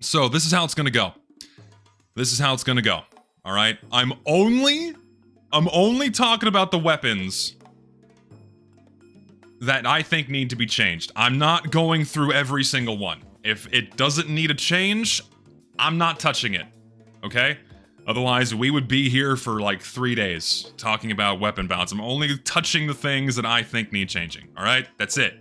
So this is how it's gonna go. This is how it's gonna go. All right. I'm only talking about the weapons that I think need to be changed. I'm not going through every single one. If it doesn't need a change, I'm not touching it. Okay? Otherwise, we would be here for like 3 days talking about weapon balance. I'm only touching the things that I think need changing. All right? That's it.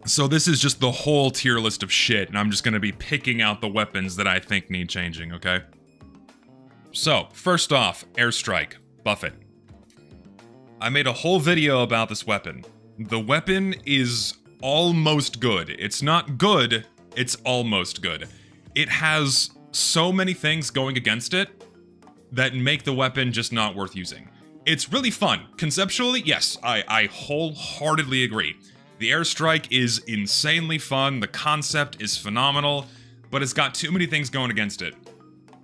So this is just the whole tier list of shit, and I'm just gonna be picking out the weapons that I think need changing, okay? So, first off, Airstrike. Buff it. I made a whole video about this weapon. The weapon is almost good. It's not good, it's almost good. It has so many things going against it that make the weapon just not worth using. It's really fun. Conceptually, yes, I wholeheartedly agree. The Airstrike is insanely fun, the concept is phenomenal, but it's got too many things going against it.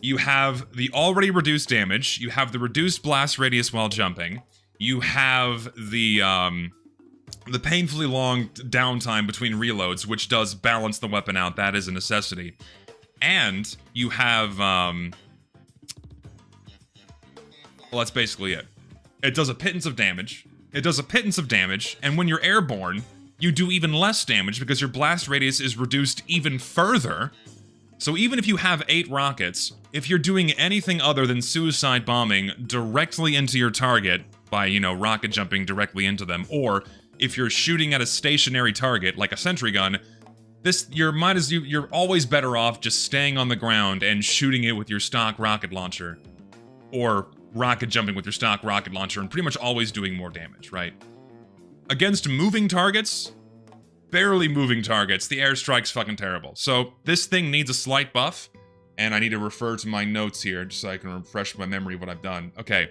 You have the already reduced damage, you have the reduced blast radius while jumping, you have the painfully long downtime between reloads, which does balance the weapon out, that is a necessity. And you have, well, that's basically it. It does a pittance of damage, and when you're airborne, you do even less damage because your blast radius is reduced even further. So even if you have 8 rockets, if you're doing anything other than suicide bombing directly into your target by, you know, rocket jumping directly into them, or if you're shooting at a stationary target like a sentry gun, you're always better off just staying on the ground and shooting it with your stock rocket launcher, or rocket jumping with your stock rocket launcher, and pretty much always doing more damage, right? Against moving targets, barely moving targets, the Airstrike's fucking terrible. So this thing needs a slight buff, and I need to refer to my notes here just so I can refresh my memory of what I've done. Okay,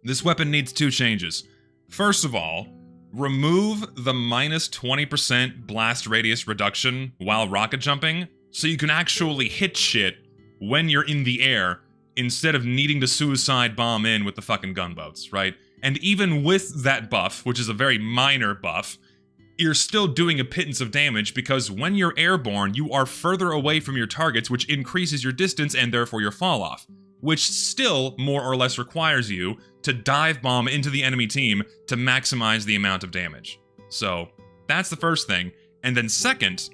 this weapon needs 2 changes. First of all, remove the minus 20% blast radius reduction while rocket jumping, so you can actually hit shit when you're in the air, instead of needing to suicide bomb in with the fucking gunboats, right? And even with that buff, which is a very minor buff, you're still doing a pittance of damage because when you're airborne, you are further away from your targets, which increases your distance and therefore your fall off, which still more or less requires you to dive bomb into the enemy team to maximize the amount of damage. So that's the first thing. And then second,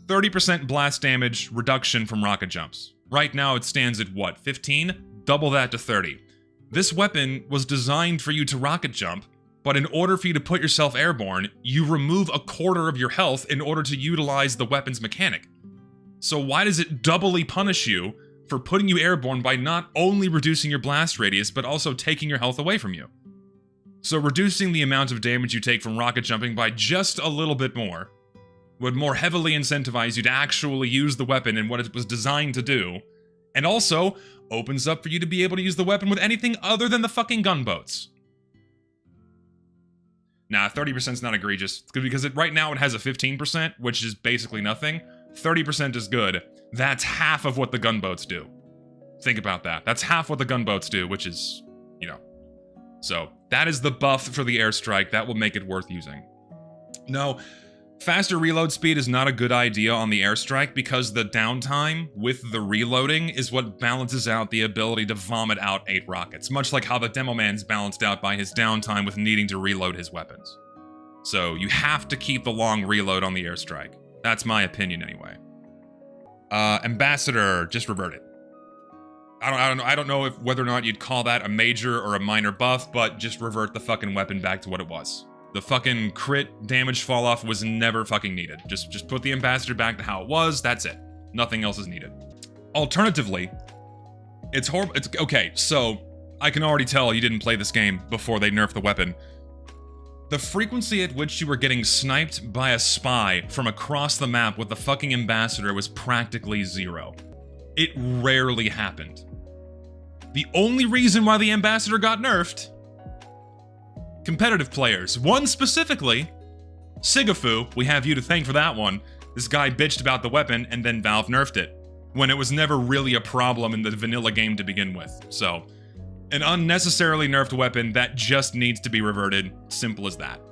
30% blast damage reduction from rocket jumps. Right now it stands at what, 15? Double that to 30. This weapon was designed for you to rocket jump, but in order for you to put yourself airborne, you remove a quarter of your health in order to utilize the weapon's mechanic. So why does it doubly punish you for putting you airborne by not only reducing your blast radius, but also taking your health away from you? So reducing the amount of damage you take from rocket jumping by just a little bit more would more heavily incentivize you to actually use the weapon in what it was designed to do, and also opens up for you to be able to use the weapon with anything other than the fucking gunboats. Nah, 30% is not egregious, because right now it has a 15%, which is basically nothing. 30% is good. That's half of what the gunboats do. Think about that. That's half what the gunboats do, which is, you know. So, that is the buff for the Airstrike. That will make it worth using. No, faster reload speed is not a good idea on the Airstrike because the downtime with the reloading is what balances out the ability to vomit out 8 rockets, much like how the Demo Man's balanced out by his downtime with needing to reload his weapons. So you have to keep the long reload on the Airstrike. That's my opinion anyway. Ambassador, just revert it. I don't know whether or not you'd call that a major or a minor buff, but just revert the fucking weapon back to what it was. The fucking crit damage fall off was never fucking needed. Just put the Ambassador back to how it was, that's it. Nothing else is needed. Alternatively, it's horrible. It's okay, so I can already tell you didn't play this game before they nerfed the weapon. The frequency at which you were getting sniped by a spy from across the map with the fucking Ambassador was practically 0. It rarely happened. The only reason why the Ambassador got nerfed, competitive players. One specifically, Sigafu, we have you to thank for that one. This guy bitched about the weapon and then Valve nerfed it, when it was never really a problem in the vanilla game to begin with. So, an unnecessarily nerfed weapon that just needs to be reverted. Simple as that.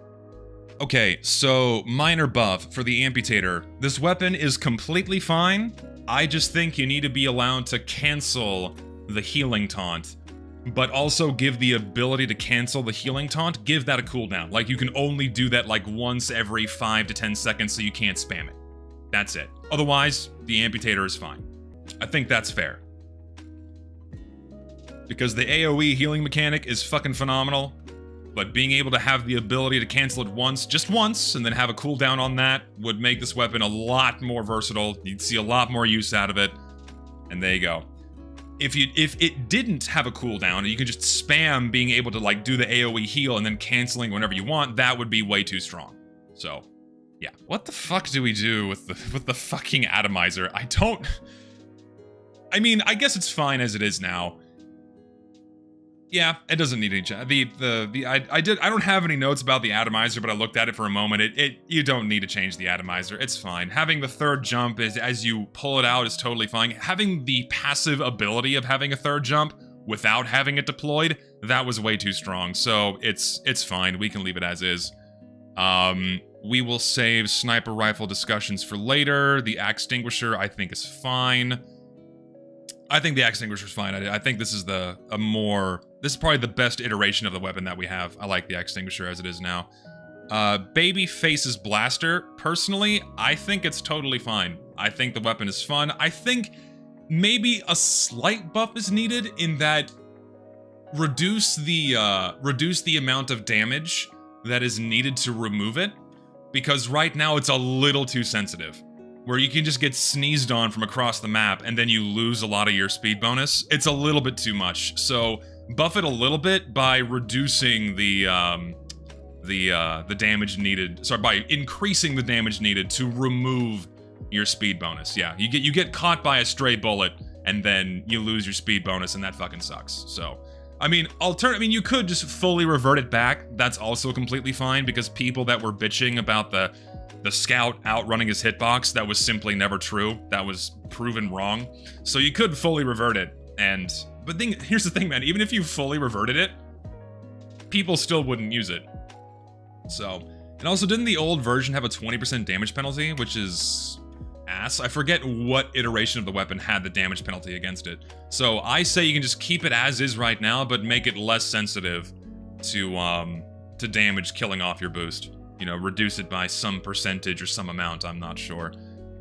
Okay, so minor buff for the Amputator. This weapon is completely fine. I just think you need to be allowed to cancel the healing taunt, but also give the ability to cancel the healing taunt, give that a cooldown. Like, you can only do that like once every 5 to 10 seconds, so you can't spam it. That's it. Otherwise, the Amputator is fine. I think that's fair. Because the AoE healing mechanic is fucking phenomenal, but being able to have the ability to cancel it once, just once, and then have a cooldown on that would make this weapon a lot more versatile. You'd see a lot more use out of it, and there you go. If it didn't have a cooldown, and you could just spam being able to like do the AoE heal and then canceling whenever you want, that would be way too strong. So, yeah. What the fuck do we do with the fucking Atomizer? I mean, I guess it's fine as it is now. Yeah, it doesn't need any change. I don't have any notes about the Atomizer, but I looked at it for a moment. You don't need to change the Atomizer. It's fine. Having the third jump as you pull it out is totally fine. Having the passive ability of having a third jump without having it deployed, that was way too strong. So it's fine. We can leave it as is. We will save sniper rifle discussions for later. The axe extinguisher, I think, is fine. I think the axe extinguisher is fine. I think this is this is probably the best iteration of the weapon that we have. I like the axe extinguisher as it is now. Babyface's blaster, personally, I think it's totally fine. I think the weapon is fun. I think maybe a slight buff is needed in that reduce the amount of damage that is needed to remove it, because right now it's a little too sensitive, where you can just get sneezed on from across the map and then you lose a lot of your speed bonus. It's a little bit too much. So buff it a little bit by reducing the damage needed. Sorry, by increasing the damage needed to remove your speed bonus. Yeah, you get caught by a stray bullet and then you lose your speed bonus, and that fucking sucks. So, I mean, you could just fully revert it back. That's also completely fine, because people that were bitching about the scout outrunning his hitbox, that was simply never true. That was proven wrong. So you could fully revert it, but here's the thing, man. Even if you fully reverted it, people still wouldn't use it. So, and also, didn't the old version have a 20% damage penalty, which is ass? I forget what iteration of the weapon had the damage penalty against it. So I say you can just keep it as is right now, but make it less sensitive to damage killing off your boost. You know, reduce it by some percentage or some amount, I'm not sure.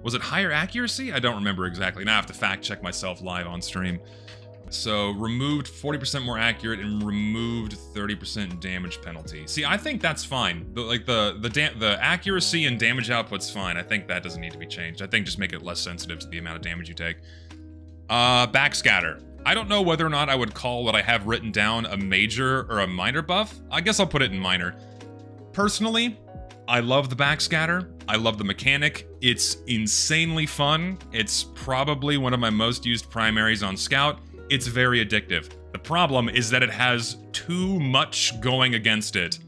Was it higher accuracy? I don't remember exactly. Now I have to fact check myself live on stream. So, removed 40% more accurate and removed 30% damage penalty. See, I think that's fine. The accuracy and damage output's fine. I think that doesn't need to be changed. I think just make it less sensitive to the amount of damage you take. Backscatter. I don't know whether or not I would call what I have written down a major or a minor buff. I guess I'll put it in minor. Personally, I love the backscatter. I love the mechanic. It's insanely fun. It's probably one of my most used primaries on Scout. It's very addictive. The problem is that it has too much going against it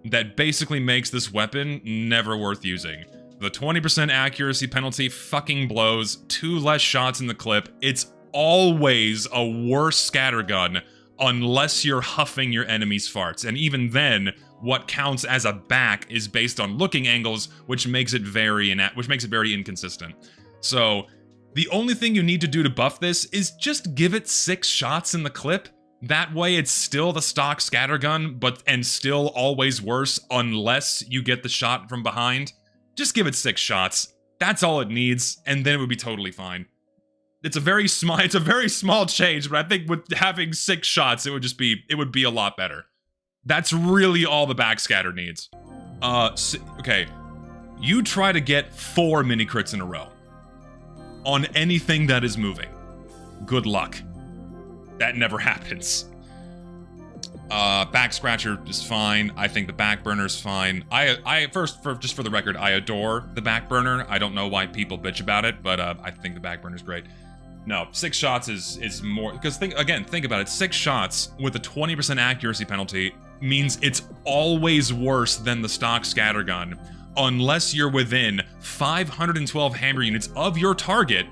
that basically makes this weapon never worth using. The 20% accuracy penalty fucking blows, 2 less shots in the clip. It's always a worse scattergun unless you're huffing your enemy's farts. And even then, what counts as a back is based on looking angles, which makes it very inconsistent. So, the only thing you need to do to buff this is just give it 6 shots in the clip. That way it's still the stock scattergun, and still always worse unless you get the shot from behind. Just give it 6 shots. That's all it needs, and then it would be totally fine. It's a very small change, but I think with having 6 shots, it would be a lot better. That's really all the backscatter needs. Okay. You try to get 4 mini crits in a row on anything that is moving. Good luck. That never happens. Back scratcher is fine. I think the back burner is fine. Just for the record, I adore the back burner. I don't know why people bitch about it, but I think the back burner is great. No, 6 shots is more, because think about it. 6 shots with a 20% accuracy penalty means it's always worse than the stock scattergun, unless you're within 512 hammer units of your target,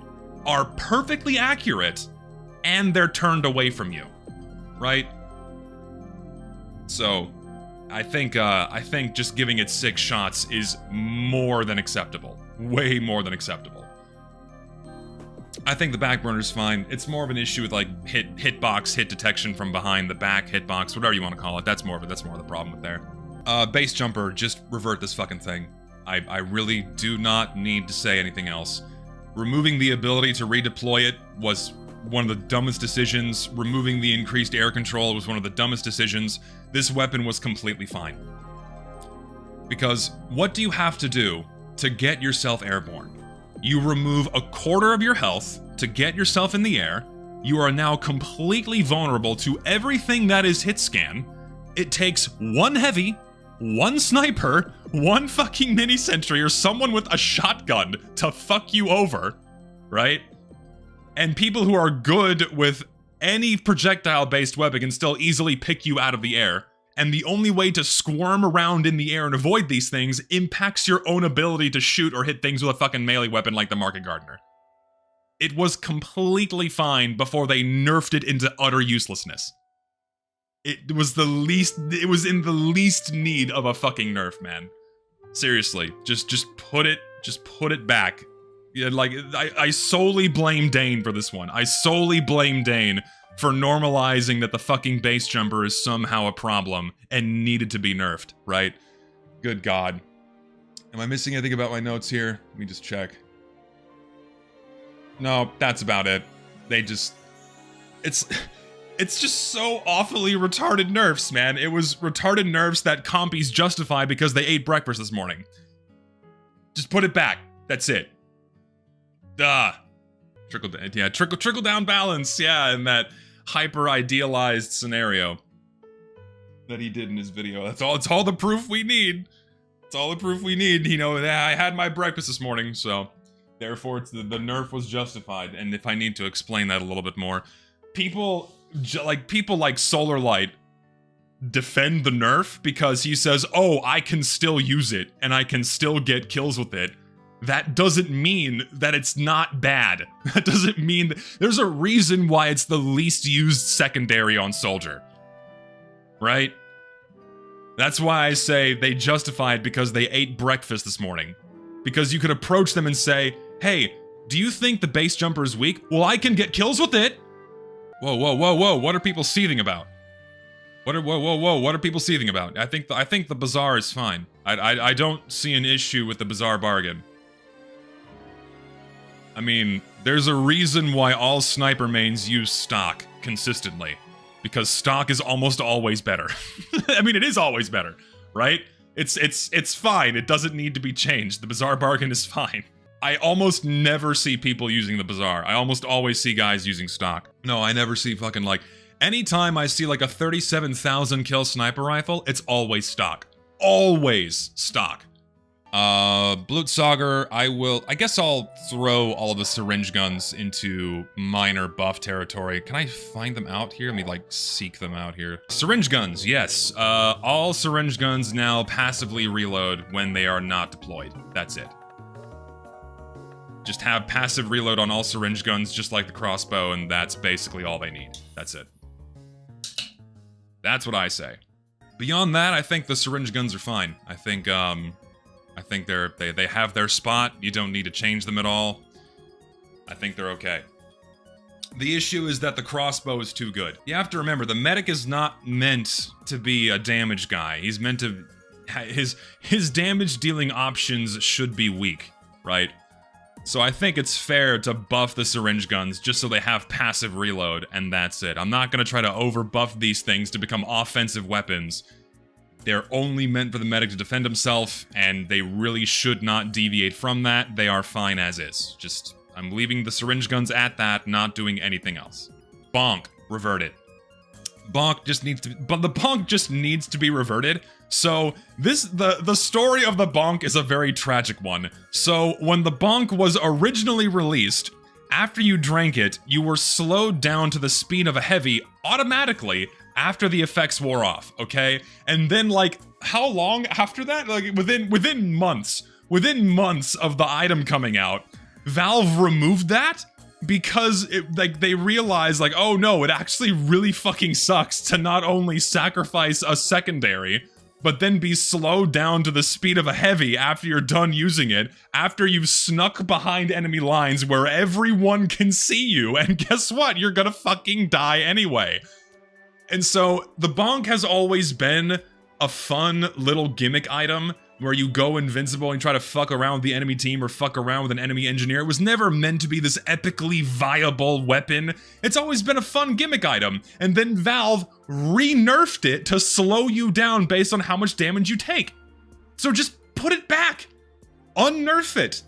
are perfectly accurate, and they're turned away from you, right? So, I think just giving it 6 shots is more than acceptable. Way more than acceptable. I think the back burner's fine. It's more of an issue with like hitbox, hit detection from behind, the back hitbox, whatever you want to call it. That's more of the problem with there. Base jumper, just revert this fucking thing. I really do not need to say anything else. Removing the ability to redeploy it was one of the dumbest decisions. Removing the increased air control was one of the dumbest decisions. This weapon was completely fine. Because what do you have to do to get yourself airborne? You remove a quarter of your health to get yourself in the air. You are now completely vulnerable to everything that is hit scan. It takes 1 heavy, 1 sniper, 1 fucking mini sentry, or someone with a shotgun to fuck you over, right? And people who are good with any projectile-based weapon can still easily pick you out of the air. And the only way to squirm around in the air and avoid these things impacts your own ability to shoot or hit things with a fucking melee weapon like the Market Gardener. It was completely fine before they nerfed it into utter uselessness. It was in the least need of a fucking nerf, man. Seriously, just put it back. Yeah, like, I solely blame Dane for this one. I solely blame Dane for normalizing that the fucking base jumper is somehow a problem and needed to be nerfed, right? Good God. Am I missing anything about my notes here? Let me just check. No, that's about it. It's just so awfully retarded nerfs, man. It was retarded nerfs that compies justify because they ate breakfast this morning. Just put it back. That's it. Duh. Trickle down balance, yeah, and that hyper-idealized scenario that he did in his video. It's all the proof we need. It's all the proof we need. You know, I had my breakfast this morning, so therefore the nerf was justified. And if I need to explain that a little bit more, people like Solar Light defend the nerf because he says, oh, I can still use it and I can still get kills with it. That doesn't mean that it's not bad. That doesn't mean there's a reason why it's the least used secondary on Soldier. Right? That's why I say they justified because they ate breakfast this morning. Because you could approach them and say, hey, do you think the base jumper is weak? Well, I can get kills with it. Whoa, whoa, whoa, whoa, what are people seething about? What are people seething about? I think the Bazaar is fine. I don't see an issue with the Bazaar bargain. I mean, there's a reason why all sniper mains use stock consistently. Because stock is almost always better. I mean, it is always better, right? It's fine. It doesn't need to be changed. The Bazaar bargain is fine. I almost never see people using the Bazaar. I almost always see guys using stock. No, I never see fucking like... Anytime I see like a 37,000 kill sniper rifle, it's always stock. Always stock. Blutsauger, I guess I'll throw all of the syringe guns into minor buff territory. Can I find them out here? Let me, like, seek them out here. Syringe guns, yes. All syringe guns now passively reload when they are not deployed. That's it. Just have passive reload on all syringe guns, just like the crossbow, and that's basically all they need. That's it. That's what I say. Beyond that, I think the syringe guns are fine. I think they have their spot. You don't need to change them at all. I think they're okay. The issue is that the crossbow is too good. You have to remember, the medic is not meant to be a damage guy. He's meant to... His damage dealing options should be weak, right? So I think it's fair to buff the syringe guns just so they have passive reload, and that's it. I'm not gonna try to over-buff these things to become offensive weapons. They're only meant for the medic to defend himself, and they really should not deviate from that. They are fine as is. Just, I'm leaving the syringe guns at that, not doing anything else. Bonk, revert it. Bonk just needs to be, but the Bonk just needs to be reverted. So, the story of the Bonk is a very tragic one. So, when the Bonk was originally released, after you drank it, you were slowed down to the speed of a heavy automatically after the effects wore off, okay? And then, like, how long after that? Like, within months of the item coming out, Valve removed that because they realized, like, oh no, it actually really fucking sucks to not only sacrifice a secondary, but then be slowed down to the speed of a heavy after you're done using it, after you've snuck behind enemy lines where everyone can see you, and guess what? You're gonna fucking die anyway. And so, the Bonk has always been a fun little gimmick item where you go invincible and try to fuck around with the enemy team or fuck around with an enemy engineer. It was never meant to be this epically viable weapon. It's always been a fun gimmick item, and then Valve re-nerfed it to slow you down based on how much damage you take. So just put it back. Unnerf it.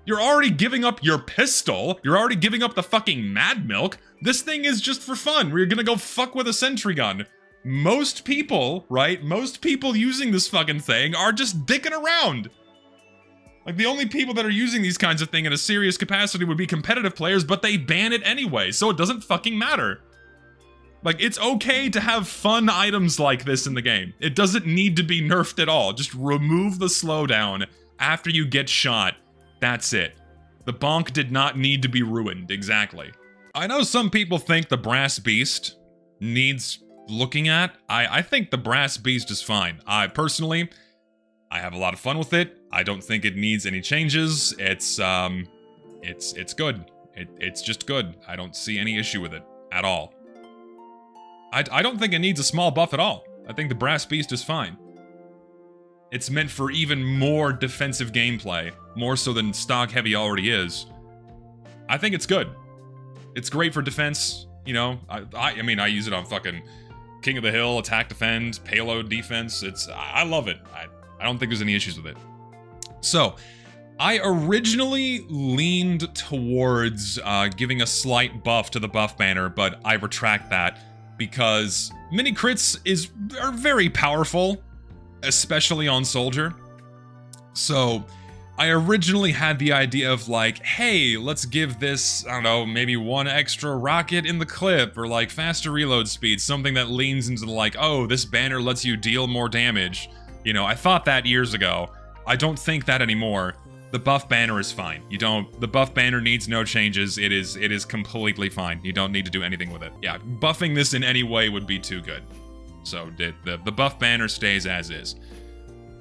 You're already giving up your pistol. You're already giving up the fucking Mad Milk. This thing is just for fun, where you're gonna go fuck with a sentry gun. Most people, right? Most people using this fucking thing are just dicking around. Like, the only people that are using these kinds of things in a serious capacity would be competitive players, but they ban it anyway, so it doesn't fucking matter. Like, it's okay to have fun items like this in the game. It doesn't need to be nerfed at all. Just remove the slowdown after you get shot. That's it. The Bonk did not need to be ruined, exactly. I know some people think the Brass Beast needs looking at. I think the Brass Beast is fine. I personally have a lot of fun with it. I don't think it needs any changes. It's good. It's just good. I don't see any issue with it at all. I don't think it needs a small buff at all. I think the Brass Beast is fine. It's meant for even more defensive gameplay, more so than stock heavy already is. I think it's good. It's great for defense, you know. I mean, I use it on fucking King of the Hill, attack, defend, payload, defense. I love it. I don't think there's any issues with it. So, I originally leaned towards giving a slight buff to the buff banner, but I retract that because mini crits are very powerful, especially on Soldier. So, I originally had the idea of like, hey, let's give this, I don't know, maybe one extra rocket in the clip, or like faster reload speed, something that leans into the like, oh, this banner lets you deal more damage. You know, I thought that years ago. I don't think that anymore. The buff banner is fine. The buff banner needs no changes. It is completely fine. You don't need to do anything with it. Yeah, buffing this in any way would be too good. So the buff banner stays as is.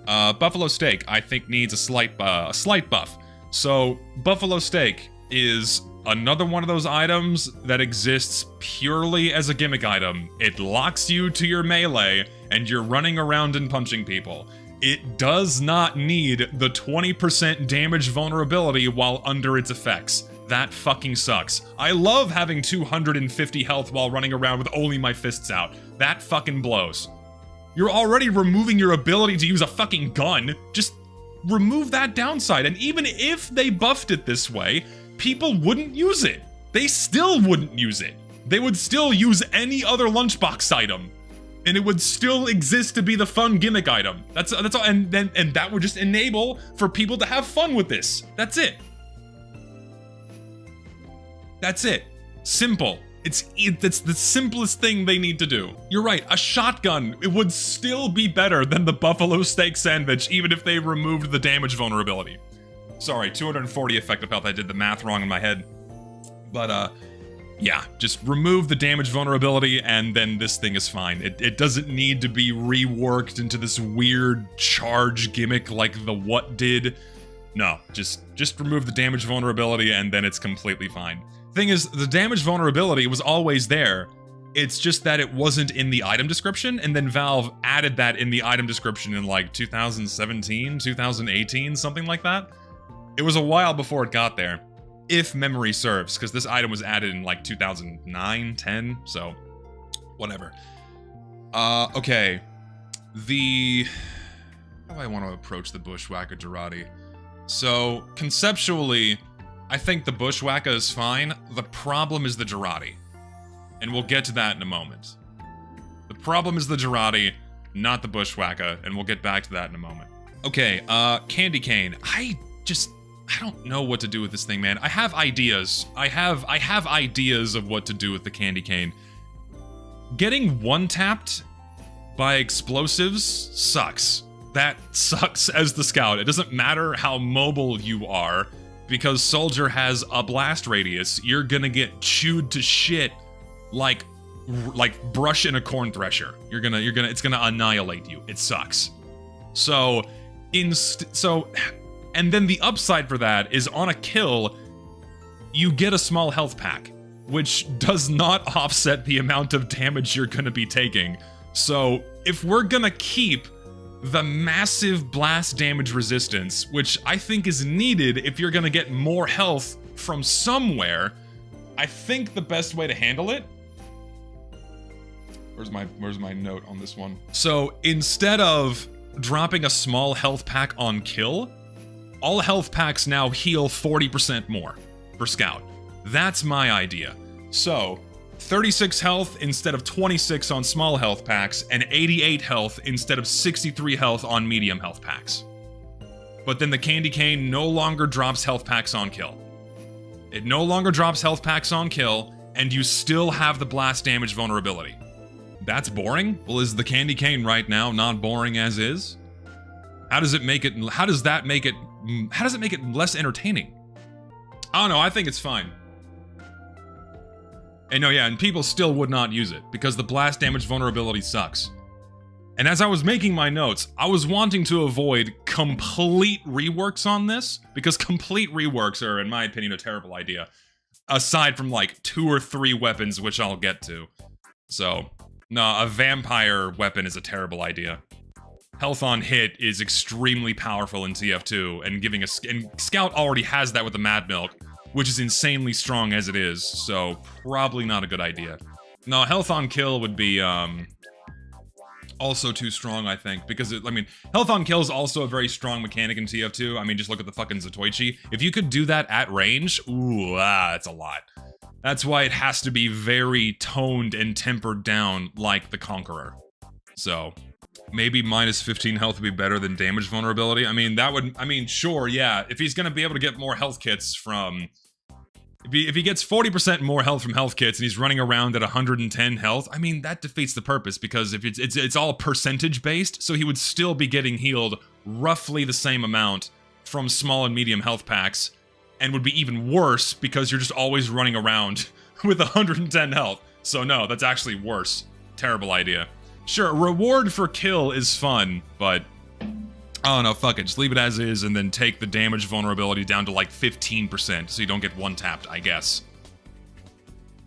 Buffalo Steak, I think, needs a slight buff. So, Buffalo Steak is another one of those items that exists purely as a gimmick item. It locks you to your melee, and you're running around and punching people. It does not need the 20% damage vulnerability while under its effects. That fucking sucks. I love having 250 health while running around with only my fists out. That fucking blows. You're already removing your ability to use a fucking gun. Just remove that downside. And even if they buffed it this way, people wouldn't use it. They still wouldn't use it. They would still use any other lunchbox item. And it would still exist to be the fun gimmick item. That's all. And that would just enable for people to have fun with this. That's it. That's it. Simple. It's the simplest thing they need to do. You're right, a shotgun, it would still be better than the Buffalo Steak Sandwich, even if they removed the damage vulnerability. Sorry, 240 effective health, I did the math wrong in my head. But, yeah, just remove the damage vulnerability, and then this thing is fine. It doesn't need to be reworked into this weird charge gimmick like the What did. No, just remove the damage vulnerability, and then it's completely fine. Thing is, the damage vulnerability was always there. It's just that it wasn't in the item description, and then Valve added that in the item description in like 2017, 2018, something like that. It was a while before it got there, if memory serves, because this item was added in like 2009, 10, so whatever. Okay. How do I want to approach the Bushwacka Jarate? So, conceptually, I think the Bushwacka is fine. The problem is the Jarate. And we'll get to that in a moment. The problem is the Jarate, not the Bushwacka, and we'll get back to that in a moment. Okay, Candy Cane. I don't know what to do with this thing, man. I have ideas. I have ideas of what to do with the Candy Cane. Getting one-tapped by explosives sucks. That sucks as the scout. It doesn't matter how mobile you are. Because Soldier has a blast radius, you're gonna get chewed to shit like like brush in a corn thresher. It's gonna annihilate you. It sucks. So, and then the upside for that is on a kill, you get a small health pack, which does not offset the amount of damage you're gonna be taking. So, if we're gonna keep the massive blast damage resistance, which I think is needed if you're gonna get more health from somewhere, I think the best way to handle it... Where's my note on this one? So, instead of dropping a small health pack on kill, all health packs now heal 40% more per scout. That's my idea. So, 36 health instead of 26 on small health packs, and 88 health instead of 63 health on medium health packs. But then the candy cane no longer drops health packs on kill. It no longer drops health packs on kill, and you still have the blast damage vulnerability. That's boring? Well, is the candy cane right now not boring as is? How does that make it less entertaining? I don't know, I think it's fine. And no, yeah, and people still would not use it, because the blast damage vulnerability sucks. And as I was making my notes, I was wanting to avoid complete reworks on this, because complete reworks are, in my opinion, a terrible idea. Aside from like 2 or 3 weapons, which I'll get to. So, no, a vampire weapon is a terrible idea. Health on hit is extremely powerful in TF2, and Scout already has that with the Mad Milk, which is insanely strong as it is, so probably not a good idea. No, health on kill would be, also too strong, I think, because, health on kill is also a very strong mechanic in TF2. I mean, just look at the fucking Zatoichi. If you could do that at range, ooh, that's a lot. That's why it has to be very toned and tempered down like the Conqueror. So, maybe minus 15 health would be better than damage vulnerability. Sure, yeah. If he's gonna be able to get more health kits from... If he gets 40% more health from health kits and he's running around at 110 health, I mean, that defeats the purpose, because if it's all percentage based, so he would still be getting healed roughly the same amount from small and medium health packs, and would be even worse because you're just always running around with 110 health. So no, that's actually worse. Terrible idea. Sure, reward for kill is fun, but I don't know, fuck it, just leave it as is and then take the damage vulnerability down to like 15% so you don't get one-tapped, I guess.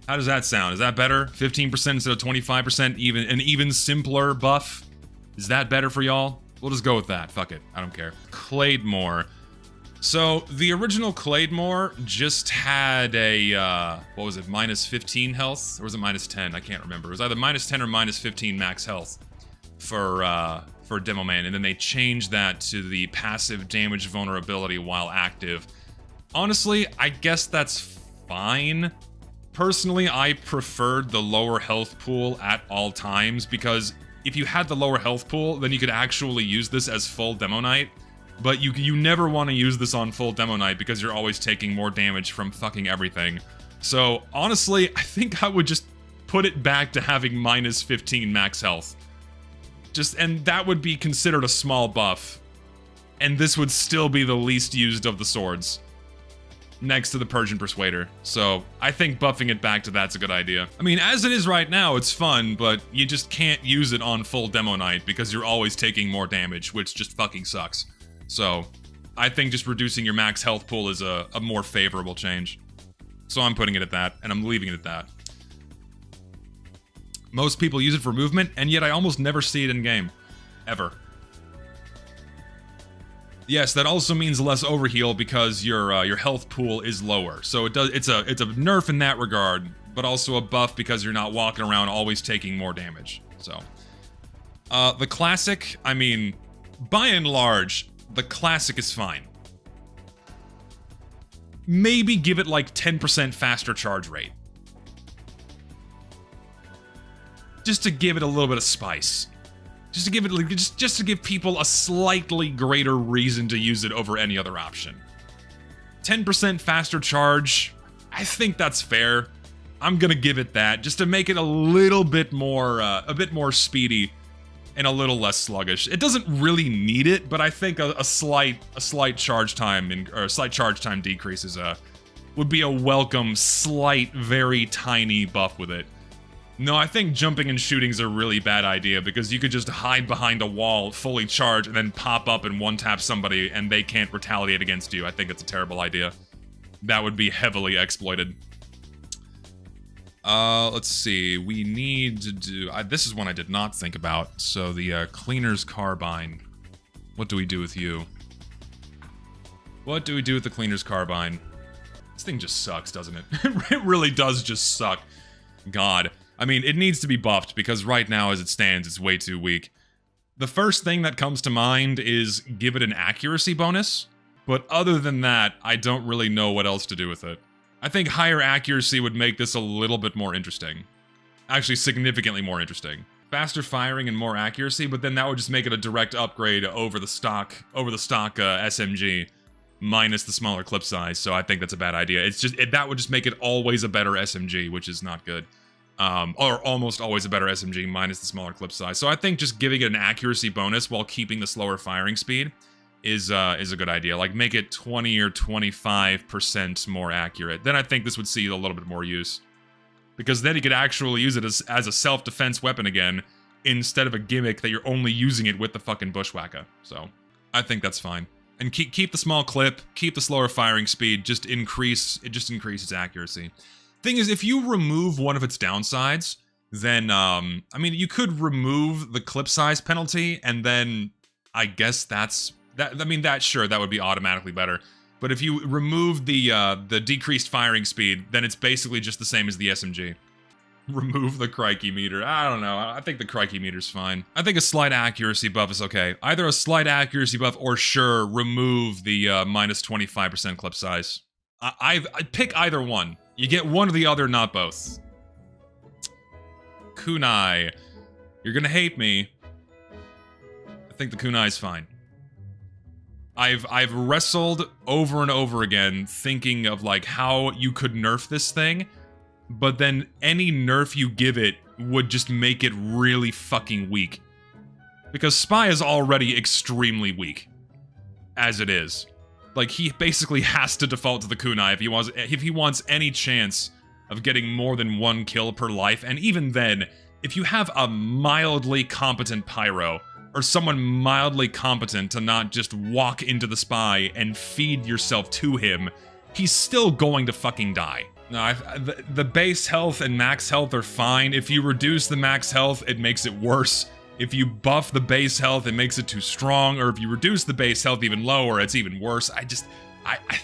How does that sound? Is that better? 15% instead of 25%, an even simpler buff? Is that better for y'all? We'll just go with that, fuck it, I don't care. Claymore. So, the original Claymore just had a, what was it, minus 15 health? Or was it minus 10? I can't remember. It was either minus 10 or minus 15 max health for Demo Man, and then they changed that to the passive damage vulnerability while active. Honestly, I guess that's fine. Personally, I preferred the lower health pool at all times, because if you had the lower health pool, then you could actually use this as full Demo Knight. But you never want to use this on full Demo Knight because you're always taking more damage from fucking everything. So, honestly, I think I would just put it back to having minus 15 max health. And that would be considered a small buff. And this would still be the least used of the swords. Next to the Persian Persuader. So, I think buffing it back to that's a good idea. I mean, as it is right now, it's fun, but you just can't use it on full Demo Knight because you're always taking more damage, which just fucking sucks. So, I think just reducing your max health pool is a more favorable change. So I'm putting it at that, and I'm leaving it at that. Most people use it for movement, and yet I almost never see it in game. Ever. Yes, that also means less overheal because your health pool is lower. So it's a nerf in that regard, but also a buff because you're not walking around always taking more damage. So, the classic, I mean, by and large, the classic is fine. Maybe give it like 10% faster charge rate. Just to give it a little bit of spice. Just to give it, just to give people a slightly greater reason to use it over any other option. 10% faster charge, I think that's fair. I'm gonna give it that, just to make it a little bit more speedy and a little less sluggish. It doesn't really need it, but I think a slight charge time decrease would be a welcome, slight, very tiny buff with it. No, I think jumping and shooting's a really bad idea because you could just hide behind a wall, fully charge, and then pop up and one-tap somebody and they can't retaliate against you. I think it's a terrible idea. That would be heavily exploited. Let's see. We need to do... this is one I did not think about. So the Cleaner's Carbine. What do we do with you? What do we do with the Cleaner's Carbine? This thing just sucks, doesn't it? It really does just suck. God. I mean, it needs to be buffed because right now, as it stands, it's way too weak. The first thing that comes to mind is give it an accuracy bonus. But other than that, I don't really know what else to do with it. I think higher accuracy would make this a little bit more interesting. Actually, significantly more interesting. Faster firing and more accuracy, but then that would just make it a direct upgrade over the stock SMG, minus the smaller clip size. So I think that's a bad idea. It's just that would just make it always a better SMG, which is not good. Or almost always a better SMG minus the smaller clip size. So I think just giving it an accuracy bonus while keeping the slower firing speed is a good idea. Like, make it 20 or 25% more accurate. Then I think this would see a little bit more use. Because then you could actually use it as a self-defense weapon again, instead of a gimmick that you're only using it with the fucking Bushwacka. So, I think that's fine. And keep the small clip, keep the slower firing speed, just increase its accuracy. Thing is, if you remove one of its downsides, then, I mean, you could remove the clip size penalty, and then I guess sure, that would be automatically better. But if you remove the decreased firing speed, then it's basically just the same as the SMG. Remove the crikey meter. I don't know. I think the crikey meter's fine. I think a slight accuracy buff is okay. Either a slight accuracy buff or sure, remove the minus 25% clip size. I'd pick either one. You get one or the other, not both. Kunai. You're gonna hate me. I think the Kunai's fine. I've wrestled over and over again thinking of like how you could nerf this thing, but then any nerf you give it would just make it really fucking weak. Because Spy is already extremely weak, as it is. Like, he basically has to default to the Kunai if he wants any chance of getting more than one kill per life, and even then, if you have a mildly competent pyro, or someone mildly competent to not just walk into the Spy and feed yourself to him, he's still going to fucking die. No, the base health and max health are fine. If you reduce the max health, it makes it worse. If you buff the base health, it makes it too strong, or if you reduce the base health even lower, it's even worse. I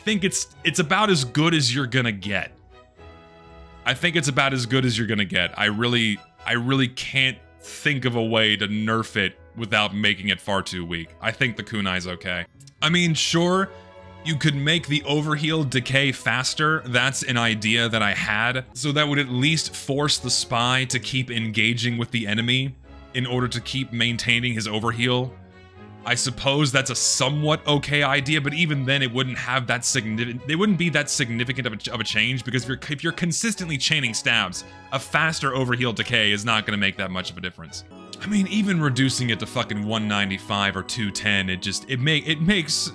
think it's about as good as you're gonna get. I think it's about as good as you're gonna get. I really can't think of a way to nerf it without making it far too weak. I think the Kunai's okay. I mean, sure, you could make the overheal decay faster. That's an idea that I had. So that would at least force the Spy to keep engaging with the enemy in order to keep maintaining his overheal. I suppose that's a somewhat okay idea, but even then it wouldn't have that it wouldn't be that significant of a change, because if you're consistently chaining stabs, a faster overheal decay is not gonna make that much of a difference. I mean, even reducing it to fucking 195 or 210, it makes...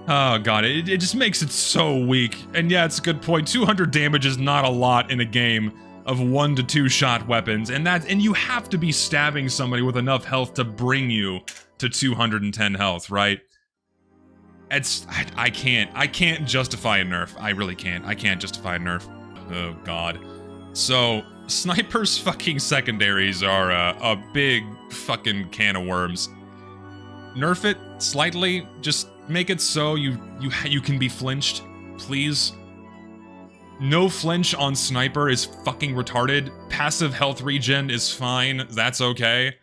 Oh god, it just makes it so weak. And yeah, it's a good point. 200 damage is not a lot in a game of 1 to 2 shot weapons, and you have to be stabbing somebody with enough health to bring you to 210 health, right? I can't justify a nerf. I really can't. I can't justify a nerf. Oh god. So, Sniper's fucking secondaries are a big fucking can of worms. Nerf it slightly, just make it so you can be flinched, please. No flinch on Sniper is fucking retarded. Passive health regen is fine, that's okay.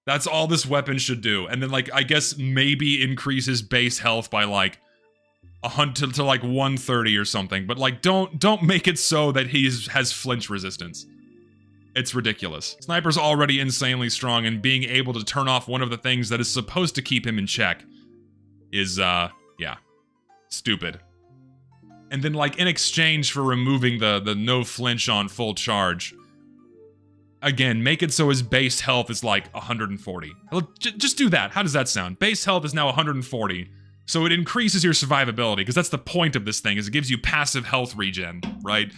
That's all this weapon should do. And then, like, I guess maybe increase his base health by, like, to like 130 or something. But, like, don't make it so that he has flinch resistance. It's ridiculous. Sniper's already insanely strong, and being able to turn off one of the things that is supposed to keep him in check is, yeah, stupid. And then, like, in exchange for removing the no flinch on full charge, again, make it so his base health is like 140. Just do that. How does that sound? Base health is now 140. So it increases your survivability, because that's the point of this thing, is it gives you passive health regen, right?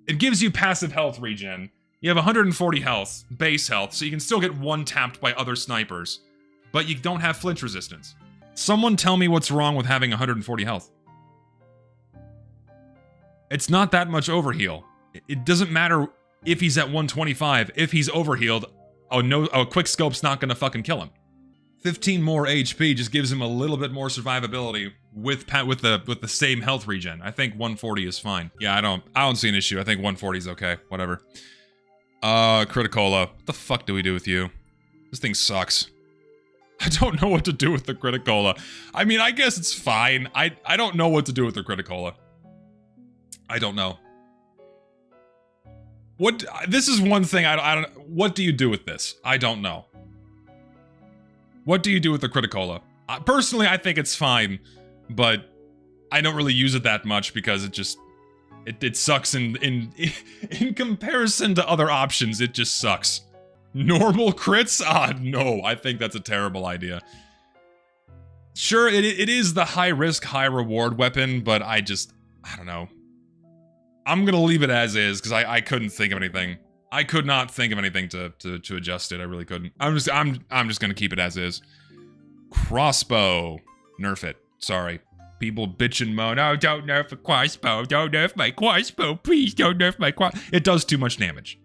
It gives you passive health regen. You have 140 health, base health, so you can still get one-tapped by other snipers. But you don't have flinch resistance. Someone tell me what's wrong with having 140 health. It's not that much overheal. It doesn't matter if he's at 125. If he's overhealed, a quick scope's not gonna fucking kill him. 15 more HP just gives him a little bit more survivability with the same health regen. I think 140 is fine. Yeah, I don't see an issue. I think 140 is okay. Whatever. Criticola. What the fuck do we do with you? This thing sucks. I don't know what to do with the Criticola. I mean, I guess it's fine. I don't know what to do with the Criticola. I don't know. What? This is one thing I don't. What do you do with this? I don't know. What do you do with the Criticola? Personally, I think it's fine, but I don't really use it that much because it just it sucks in comparison to other options. It just sucks. Normal crits? No, I think that's a terrible idea. Sure, it is the high risk, high reward weapon, but I don't know. I'm gonna leave it as is because I couldn't think of anything. I could not think of anything to adjust it. I really couldn't. I'm just gonna keep it as is. Crossbow, nerf it. Sorry, people bitch and moan. Oh, don't nerf a crossbow. Don't nerf my crossbow. Please don't nerf my crossbow. It does too much damage.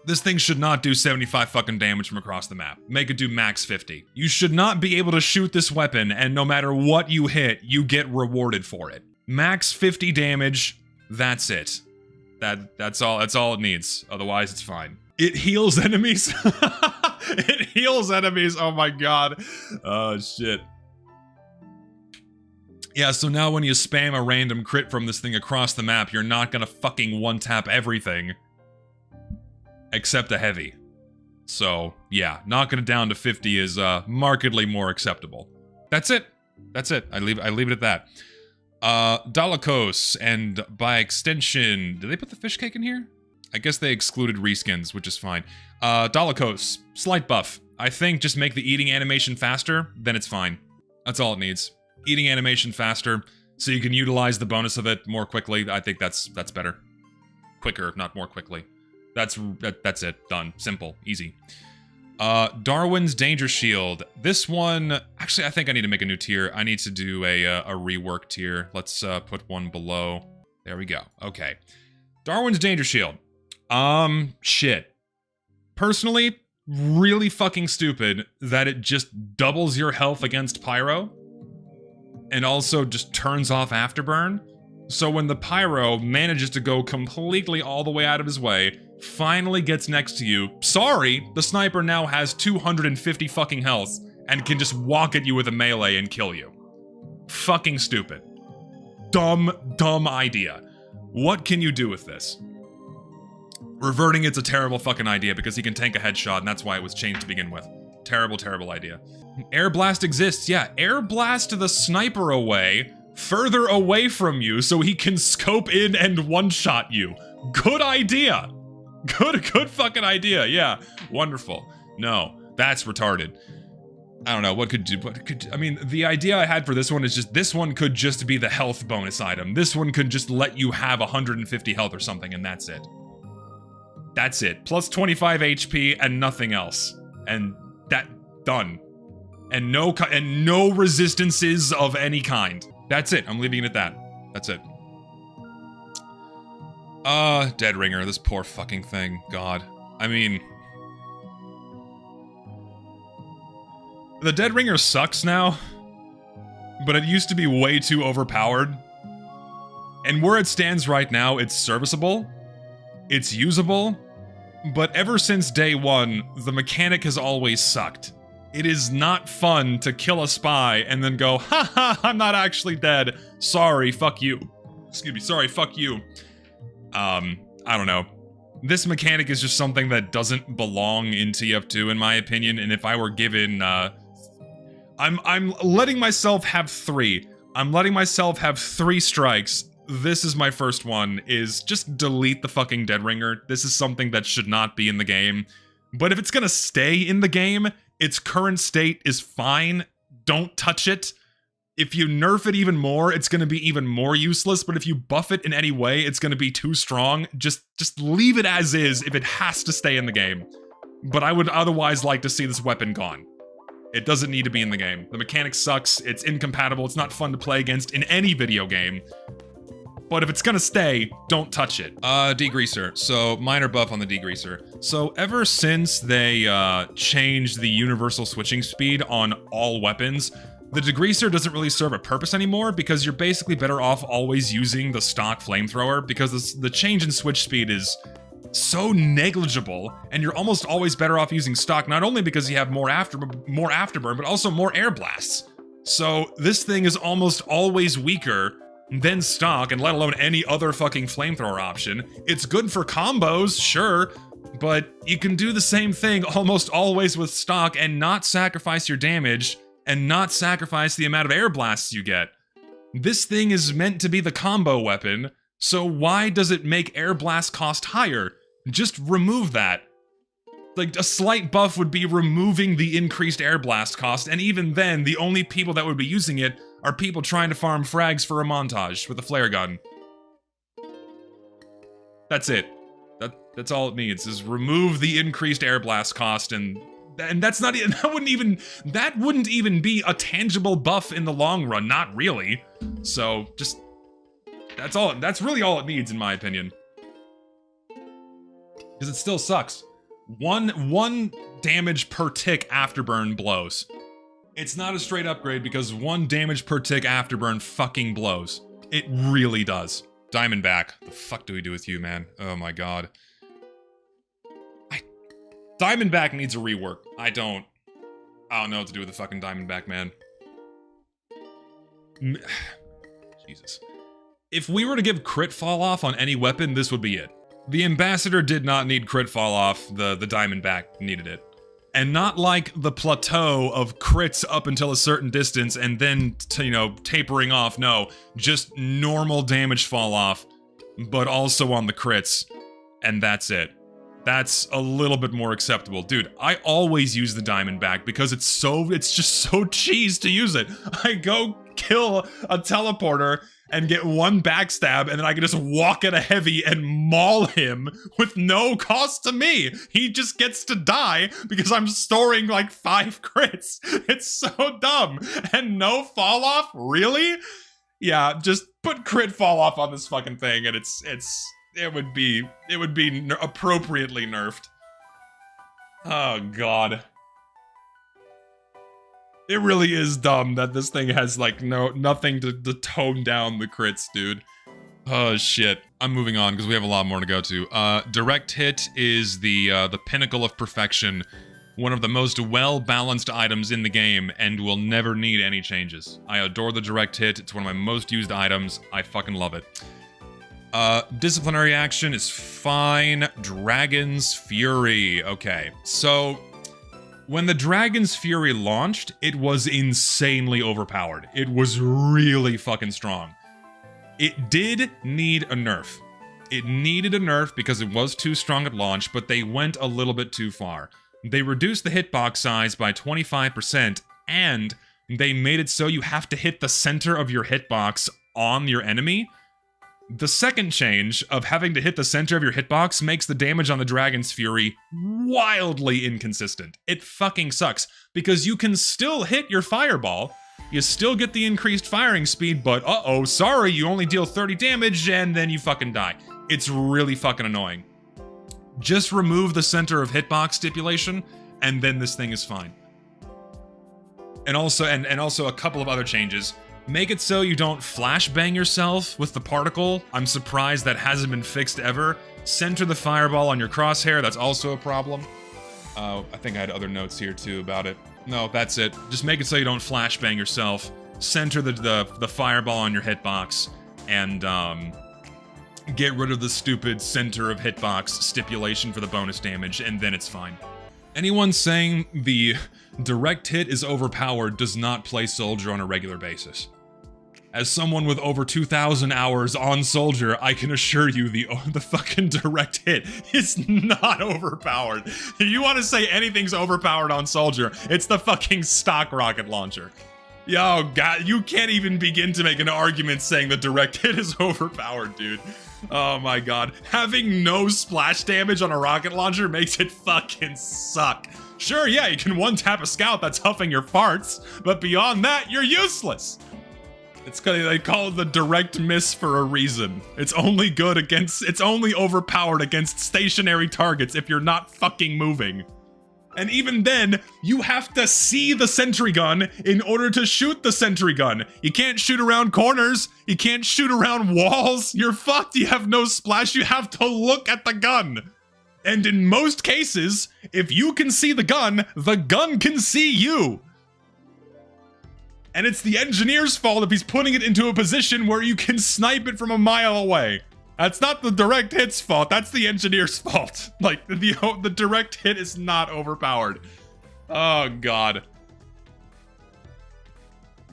This thing should not do 75 fucking damage from across the map. Make it do max 50. You should not be able to shoot this weapon, and no matter what you hit, you get rewarded for it. Max 50 damage. That's it. That's all it needs. Otherwise, it's fine. It heals enemies. It heals enemies. Oh my god. Oh shit. Yeah, so now when you spam a random crit from this thing across the map, you're not gonna fucking one-tap everything. Except a heavy. So, yeah, knocking it down to 50 is markedly more acceptable. That's it. That's it. I leave it at that. Dalokohs, and by extension, did they put the fish cake in here? I guess they excluded reskins, which is fine. Dalokohs, slight buff. I think just make the eating animation faster, then it's fine. That's all it needs. Eating animation faster, so you can utilize the bonus of it more quickly. I think that's better. Quicker, not more quickly. That's it. Done. Simple. Easy. Darwin's Danger Shield. This one, actually, I think I need to make a new tier. I need to do a rework tier. Let's put one below. There we go. Okay. Darwin's Danger Shield. Shit. Personally, really fucking stupid that it just doubles your health against pyro. And also just turns off afterburn. So when the pyro manages to go completely all the way out of his way, finally gets next to you, sorry, the sniper now has 250 fucking health and can just walk at you with a melee and kill you. Fucking stupid. Dumb idea. What can you do with this? Reverting it's a terrible fucking idea because he can tank a headshot and that's why it was changed to begin with. Terrible idea. Air blast exists, yeah. Air blast the sniper away, further away from you so he can scope in and one-shot you. Good idea. Good fucking idea, yeah. Wonderful. No, that's retarded. I don't know, I mean, the idea I had for this one is just, this one could just be the health bonus item. This one could just let you have 150 health or something, and that's it. That's it. Plus 25 HP and nothing else. And done. And no resistances of any kind. That's it. I'm leaving it at that. That's it. Dead Ringer, this poor fucking thing. God. I mean... The Dead Ringer sucks now, but it used to be way too overpowered. And where it stands right now, it's serviceable. It's usable. But ever since day one, the mechanic has always sucked. It is not fun to kill a spy and then go, haha, I'm not actually dead. Sorry, fuck you. Excuse me, sorry, fuck you. I don't know. This mechanic is just something that doesn't belong in TF2 in my opinion, and if I were given, I'm letting myself have 3. I'm letting myself have 3 strikes. This is my first one, is just delete the fucking Dead Ringer. This is something that should not be in the game. But if it's gonna stay in the game, its current state is fine. Don't touch it. If you nerf it even more, it's going to be even more useless, but if you buff it in any way, it's going to be too strong. Just leave it as is if it has to stay in the game. But I would otherwise like to see this weapon gone. It doesn't need to be in the game. The mechanic sucks, it's incompatible, it's not fun to play against in any video game. But if it's gonna stay, don't touch it. Degreaser. So, minor buff on the Degreaser. So, ever since they changed the universal switching speed on all weapons, the Degreaser doesn't really serve a purpose anymore because you're basically better off always using the stock Flamethrower because the change in switch speed is so negligible, and you're almost always better off using stock, not only because you have more afterburn, but also more air blasts. So this thing is almost always weaker than stock, and let alone any other fucking flamethrower option. It's good for combos, sure, but you can do the same thing almost always with stock and not sacrifice your damage, and not sacrifice the amount of air blasts you get. This thing is meant to be the combo weapon, so why does it make air blast cost higher? Just remove that. Like, a slight buff would be removing the increased air blast cost, and even then, the only people that would be using it are people trying to farm frags for a montage with a flare gun. That's it. That's all it needs, is remove the increased air blast cost, and that's not even, that wouldn't even be a tangible buff in the long run, not really. So, just, that's really all it needs, in my opinion. Because it still sucks. One damage per tick afterburn blows. It's not a straight upgrade because 1 damage per tick afterburn fucking blows. It really does. Diamondback. The fuck do we do with you, man? Oh my god. Diamondback needs a rework. I don't know what to do with the fucking Diamondback, man. Jesus. If we were to give crit fall off on any weapon, this would be it. The Ambassador did not need crit fall off, the Diamondback needed it. And not like the plateau of crits up until a certain distance and then, tapering off, no. Just normal damage fall off, but also on the crits. And that's it. That's a little bit more acceptable. Dude, I always use the Diamondback because it's just so cheese to use it. I go kill a teleporter and get 1 backstab, and then I can just walk at a heavy and maul him with no cost to me. He just gets to die because I'm storing like 5 crits. It's so dumb. And no fall off? Really? Yeah, just put crit fall off on this fucking thing, and it would be appropriately nerfed. Oh god. It really is dumb that this thing has like nothing to tone down the crits, dude. Oh shit. I'm moving on because we have a lot more to go to. Direct hit is the pinnacle of perfection. One of the most well-balanced items in the game and will never need any changes. I adore the direct hit. It's one of my most used items. I fucking love it. Disciplinary action is fine. Dragon's Fury. Okay, so when the Dragon's Fury launched, it was insanely overpowered. It was really fucking strong. It did need a nerf. It needed a nerf because it was too strong at launch, but they went a little bit too far. They reduced the hitbox size by 25%, and they made it so you have to hit the center of your hitbox on your enemy. The second change of having to hit the center of your hitbox makes the damage on the Dragon's Fury wildly inconsistent. It fucking sucks, because you can still hit your fireball, you still get the increased firing speed, but uh-oh, sorry, you only deal 30 damage, and then you fucking die. It's really fucking annoying. Just remove the center of hitbox stipulation, and then this thing is fine. And also a couple of other changes. Make it so you don't flashbang yourself with the particle. I'm surprised that hasn't been fixed ever. Center the fireball on your crosshair, that's also a problem. I think I had other notes here too about it. No, that's it. Just make it so you don't flashbang yourself. Center the fireball on your hitbox, and get rid of the stupid center of hitbox stipulation for the bonus damage, and then it's fine. Anyone saying the direct hit is overpowered does not play Soldier on a regular basis. As someone with over 2,000 hours on Soldier, I can assure you the fucking direct hit is not overpowered. If you want to say anything's overpowered on Soldier, it's the fucking stock rocket launcher. Yo, God, you can't even begin to make an argument saying the direct hit is overpowered, dude. Oh my god. Having no splash damage on a rocket launcher makes it fucking suck. Sure, yeah, you can one-tap a scout that's huffing your farts, but beyond that, you're useless. It's cause they call it the direct miss for a reason. It's only good against, it's only overpowered against stationary targets if you're not fucking moving. And even then, you have to see the sentry gun in order to shoot the sentry gun. You can't shoot around corners. You can't shoot around walls. You're fucked. You have no splash. You have to look at the gun. And in most cases, if you can see the gun can see you. And it's the engineer's fault if he's putting it into a position where you can snipe it from a mile away. That's not the direct hit's fault, that's the engineer's fault. Like, the direct hit is not overpowered. Oh, God.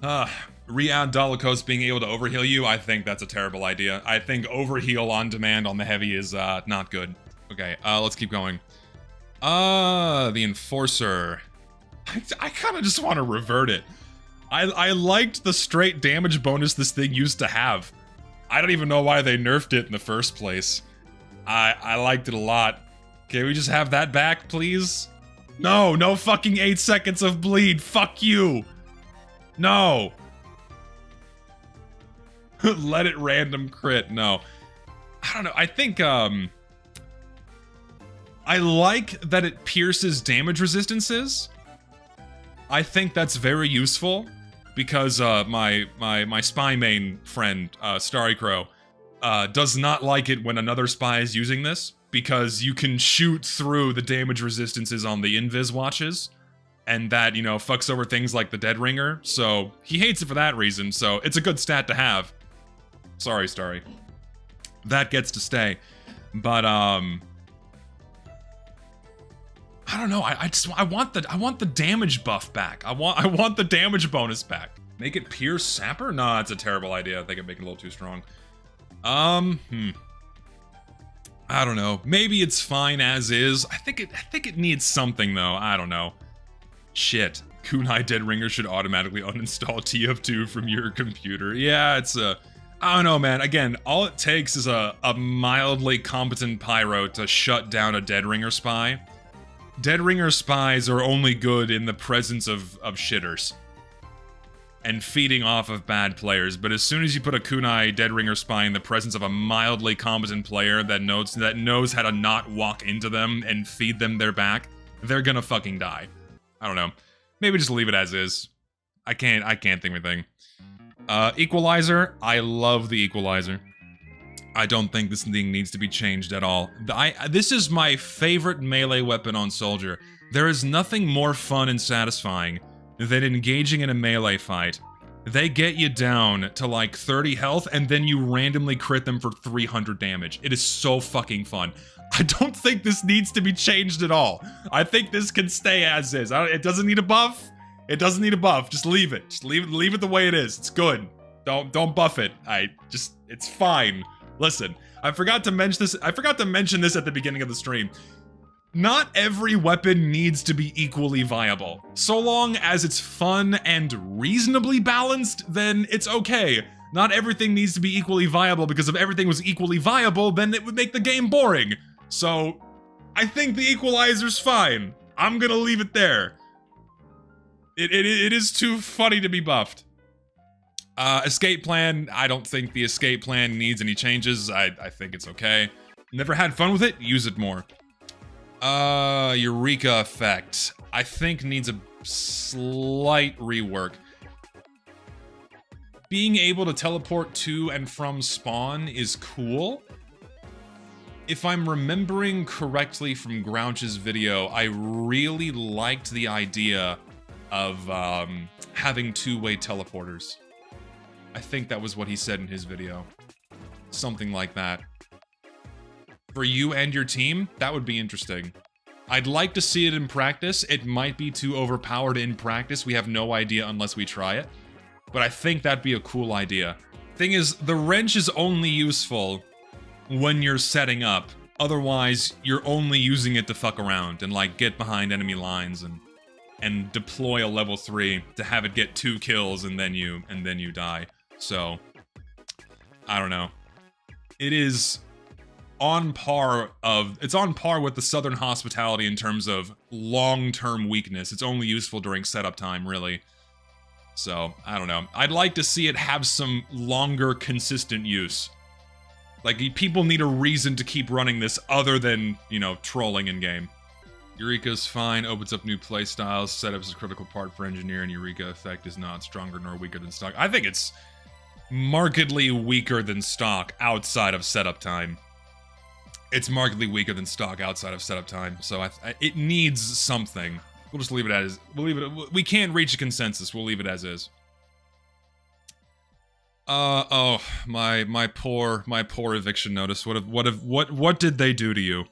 Re-add Dalokohs being able to overheal you, I think that's a terrible idea. I think overheal on demand on the heavy is not good. Okay, let's keep going. The Enforcer. I kind of just want to revert it. I liked the straight damage bonus this thing used to have. I don't even know why they nerfed it in the first place. I liked it a lot. Can we just have that back, please? No, no fucking 8 seconds of bleed. Fuck you. No. Let it random crit. No. I don't know. I think, I like that it pierces damage resistances. I think that's very useful. Because my spy main friend, Starry Crow, does not like it when another spy is using this, because you can shoot through the damage resistances on the invis watches, and that, you know, fucks over things like the Dead Ringer, so he hates it for that reason, so it's a good stat to have. Sorry, Starry. That gets to stay. But, I don't know. I want the damage buff back. I want the damage bonus back. Make it Pierce Sapper? No, that's a terrible idea. I think I'm making it a little too strong. I don't know. Maybe it's fine as is. I think it needs something though. I don't know. Shit. Kunai Dead Ringer should automatically uninstall TF2 from your computer. Yeah, it's a. I don't know, man. Again, all it takes is a mildly competent pyro to shut down a Dead Ringer spy. Dead Ringer spies are only good in the presence of shitters. And feeding off of bad players, but as soon as you put a Kunai Dead Ringer spy in the presence of a mildly competent player that knows how to not walk into them and feed them their back, they're gonna fucking die. I don't know. Maybe just leave it as is. I can't think of anything. Equalizer. I love the Equalizer. I don't think this thing needs to be changed at all. This is my favorite melee weapon on Soldier. There is nothing more fun and satisfying than engaging in a melee fight. They get you down to like 30 health and then you randomly crit them for 300 damage. It is so fucking fun. I don't think this needs to be changed at all. I think this can stay as is. It doesn't need a buff. It doesn't need a buff. Just leave it. Just leave it the way it is. It's good. Don't buff it. It's fine. Listen, I forgot to mention this at the beginning of the stream. Not every weapon needs to be equally viable. So long as it's fun and reasonably balanced, then it's okay. Not everything needs to be equally viable, because if everything was equally viable, then it would make the game boring. So, I think the Equalizer's fine. I'm gonna leave it there. It is too funny to be buffed. Escape plan, I don't think the escape plan needs any changes. I think it's okay. Never had fun with it? Use it more. Eureka effect. I think needs a slight rework. Being able to teleport to and from spawn is cool. If I'm remembering correctly from Grouch's video, I really liked the idea of having two-way teleporters. I think that was what he said in his video. Something like that. For you and your team, that would be interesting. I'd like to see it in practice. It might be too overpowered in practice. We have no idea unless we try it. But I think that'd be a cool idea. Thing is, the wrench is only useful when you're setting up. Otherwise, you're only using it to fuck around and, like, get behind enemy lines and and deploy a level 3 to have it get 2 kills and then you die. So I don't know. It is on par with the Southern Hospitality in terms of long-term weakness. It's only useful during setup time, really. So, I don't know. I'd like to see it have some longer, consistent use. Like, people need a reason to keep running this other than, you know, trolling in-game. Eureka's fine, opens up new playstyles, setup is a critical part for engineer, and Eureka effect is not stronger nor weaker than stock. I think it's markedly weaker than stock outside of setup time. It's markedly weaker than stock outside of setup time, so it needs something. We'll just leave it as we can't reach a consensus. We'll leave it as is. Oh, my poor eviction notice. What did they do to you?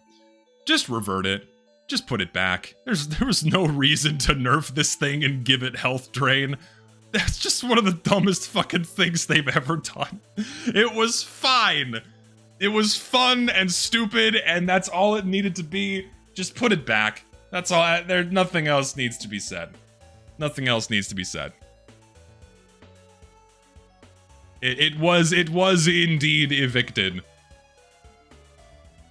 Just revert it. Just put it back. There was no reason to nerf this thing and give it health drain. That's just one of the dumbest fucking things they've ever done. It was fine. It was fun and stupid, and that's all it needed to be. Just put it back. That's all. Nothing else needs to be said. Nothing else needs to be said. It was indeed evicted.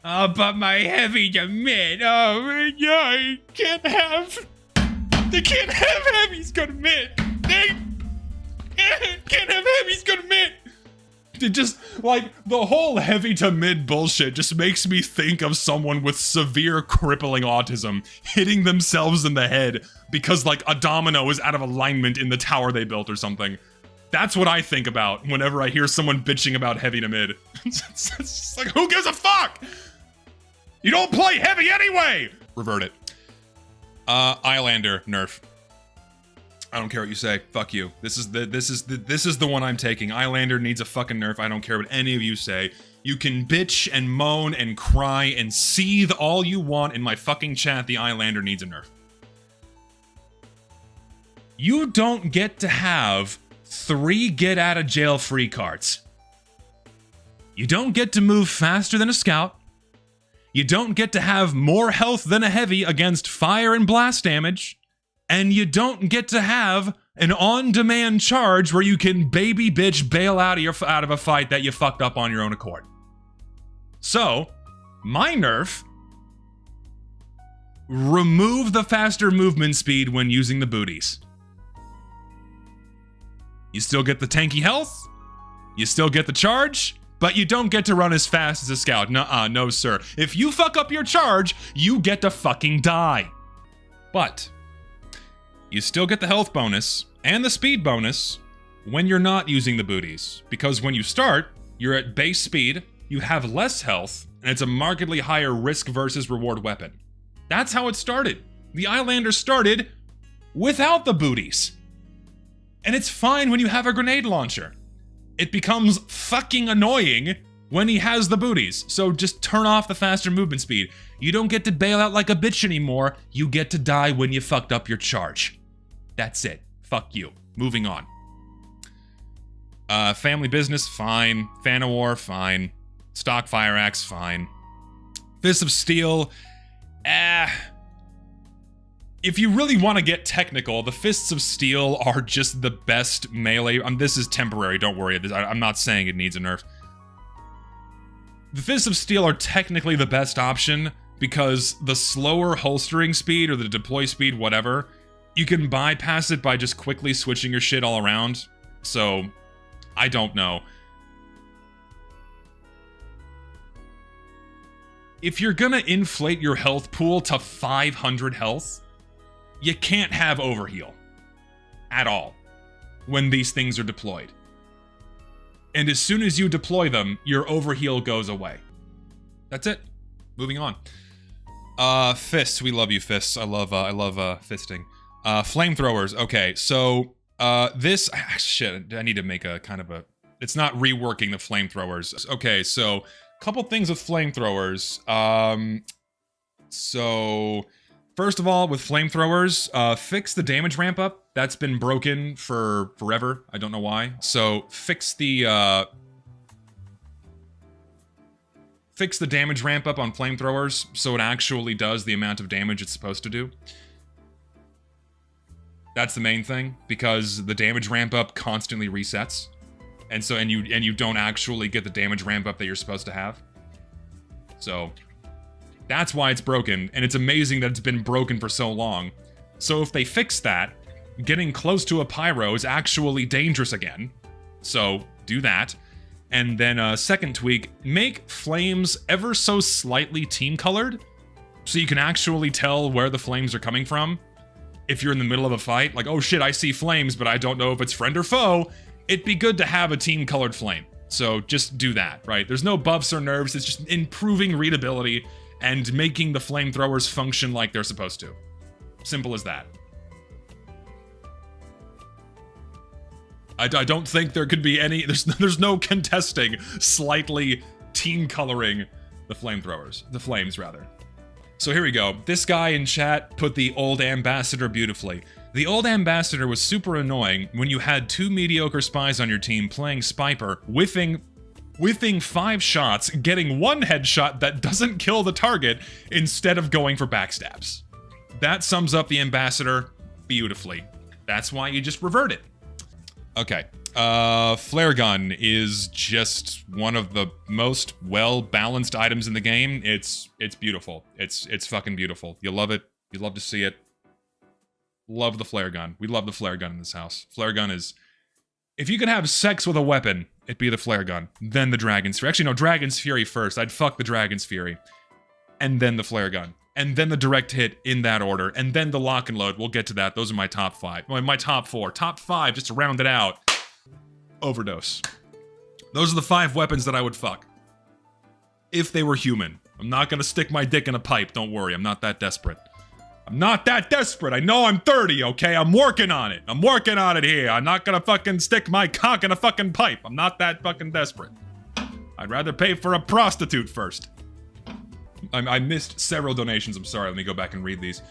Oh, but my heavy to mid. Oh, yeah, they can't have heavies go to mid. They can't have heavies go to mid. It just, like, the whole heavy to mid bullshit just makes me think of someone with severe crippling autism hitting themselves in the head because, like, a domino is out of alignment in the tower they built or something. That's what I think about whenever I hear someone bitching about heavy to mid. It's just like, who gives a fuck? You don't play heavy anyway! Revert it. Eyelander, nerf. I don't care what you say. Fuck you. This is the one I'm taking. Eyelander needs a fucking nerf. I don't care what any of you say. You can bitch and moan and cry and seethe all you want in my fucking chat. The Eyelander needs a nerf. You don't get to have 3 get out of jail free cards. You don't get to move faster than a scout. You don't get to have more health than a heavy against fire and blast damage. And you don't get to have an on-demand charge where you can baby bitch bail out of a fight that you fucked up on your own accord. So, my nerf, remove the faster movement speed when using the booties. You still get the tanky health, you still get the charge, but you don't get to run as fast as a scout. Nuh-uh, no sir. If you fuck up your charge, you get to fucking die. But you still get the health bonus and the speed bonus when you're not using the booties. Because when you start, you're at base speed, you have less health, and it's a markedly higher risk versus reward weapon. That's how it started. The Eyelander started without the booties. And it's fine when you have a grenade launcher. It becomes fucking annoying when he has the booties. So just turn off the faster movement speed. You don't get to bail out like a bitch anymore. You get to die when you fucked up your charge. That's it. Fuck you. Moving on. Family business, fine. Fan of War, fine. Stock fire axe, fine. Fist of Steel, if you really want to get technical, the Fists of Steel are just the best melee. This is temporary, don't worry. I'm not saying it needs a nerf. The Fists of Steel are technically the best option because the slower holstering speed or the deploy speed, whatever, you can bypass it by just quickly switching your shit all around. So, I don't know. If you're gonna inflate your health pool to 500 health, you can't have overheal at all when these things are deployed. And as soon as you deploy them, your overheal goes away. That's it. Moving on. Fists. We love you, Fists. I love fisting. Flamethrowers. Okay, so this shit. I need to make a kind of a. It's not reworking the flamethrowers. Okay, so couple things with flamethrowers. So first of all, with flamethrowers, fix the damage ramp up. That's been broken for forever. I don't know why. So fix the damage ramp up on flamethrowers so it actually does the amount of damage it's supposed to do. That's the main thing, because the damage ramp up constantly resets. And so, and you don't actually get the damage ramp up that you're supposed to have. So, that's why it's broken, and it's amazing that it's been broken for so long. So if they fix that, getting close to a pyro is actually dangerous again. So, do that. And then second tweak, make flames ever so slightly team-colored, so you can actually tell where the flames are coming from. If you're in the middle of a fight, like, oh shit, I see flames, but I don't know if it's friend or foe, it'd be good to have a team-colored flame. So just do that, right? There's no buffs or nerfs, it's just improving readability and making the flamethrowers function like they're supposed to. Simple as that. I don't think there could be any, there's no contesting slightly team-coloring the flamethrowers, the flames rather. So here we go. This guy in chat put the old ambassador beautifully. The old ambassador was super annoying when you had 2 mediocre spies on your team playing Spiper, whiffing 5 shots, getting 1 headshot that doesn't kill the target instead of going for backstabs. That sums up the ambassador beautifully. That's why you just revert it. Okay. Flare gun is just one of the most well-balanced items in the game. It's beautiful. It's fucking beautiful. You love it. You love to see it. Love the flare gun. We love the flare gun in this house. Flare gun is... If you could have sex with a weapon, it'd be the flare gun. Then the Dragon's Fury. Actually, no, Dragon's Fury first. I'd fuck the Dragon's Fury. And then the flare gun. And then the direct hit in that order. And then the Loch-n-load. We'll get to that. Those are my top 5. Well, my top 4. Top 5, just to round it out. Overdose. Those are the 5 weapons that I would fuck. If they were human. I'm not gonna stick my dick in a pipe, don't worry, I'm not that desperate. I'm not that desperate, I know I'm 30, okay? I'm working on it. I'm working on it here. I'm not gonna fucking stick my cock in a fucking pipe. I'm not that fucking desperate. I'd rather pay for a prostitute first. I missed several donations, I'm sorry, let me go back and read these.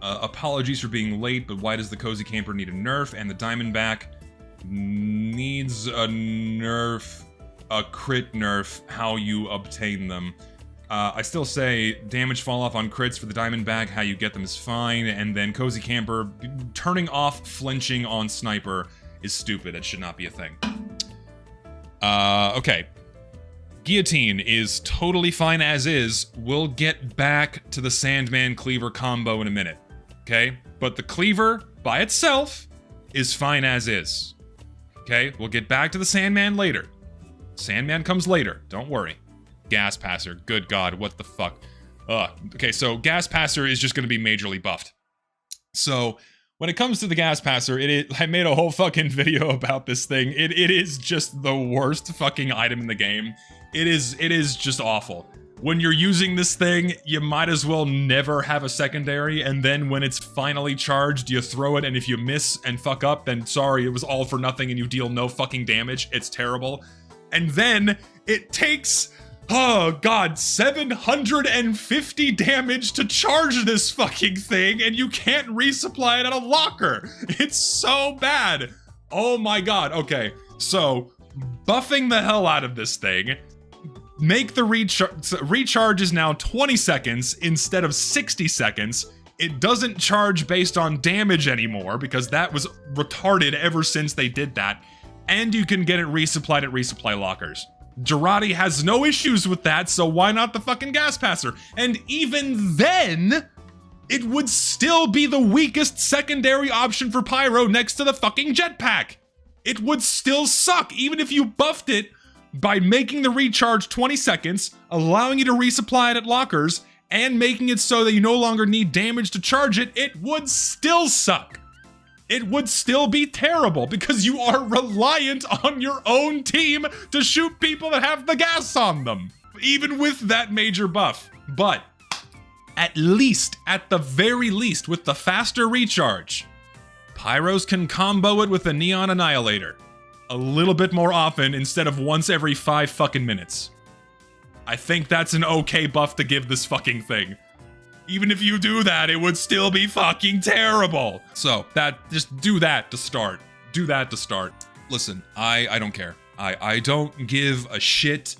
Apologies for being late, but why does the Cozy Camper need a nerf? And the Diamondback needs a nerf, a crit nerf, how you obtain them. I still say damage fall off on crits for the Diamondback, how you get them is fine, and then Cozy Camper, turning off flinching on Sniper is stupid, it should not be a thing. Okay. Guillotine is totally fine as is, we'll get back to the Sandman Cleaver combo in a minute. Okay? But the Cleaver, by itself, is fine as is. Okay? We'll get back to the Sandman later. Sandman comes later, don't worry. Gas Passer, good god, what the fuck. Okay, so Gas Passer is just gonna be majorly buffed. So, when it comes to the Gas Passer, I made a whole fucking video about this thing. It is just the worst fucking item in the game. It is just awful. When you're using this thing, you might as well never have a secondary, and then when it's finally charged, you throw it, and if you miss and fuck up, then sorry, it was all for nothing and you deal no fucking damage. It's terrible. And then, it takes... oh god, 750 damage to charge this fucking thing, and you can't resupply it at a locker. It's so bad. Oh my god. Okay, so buffing the hell out of this thing. Make the recharge is now 20 seconds instead of 60 seconds. It doesn't charge based on damage anymore because that was retarded ever since they did that. And you can get it resupplied at resupply lockers. Jarate has no issues with that, so why not the fucking Gas Passer? And even then, it would still be the weakest secondary option for Pyro next to the fucking jetpack. It would still suck, even if you buffed it by making the recharge 20 seconds, allowing you to resupply it at lockers, and making it so that you no longer need damage to charge it, it would still suck. It would still be terrible because you are reliant on your own team to shoot people that have the gas on them, even with that major buff. But at least, at the very least, with the faster recharge, Pyros can combo it with a Neon Annihilator a little bit more often instead of once every 5 fucking minutes. I think that's an okay buff to give this fucking thing. Even if you do that, it would still be fucking terrible. So, just do that to start. Do that to start. Listen, I don't care. I don't give a shit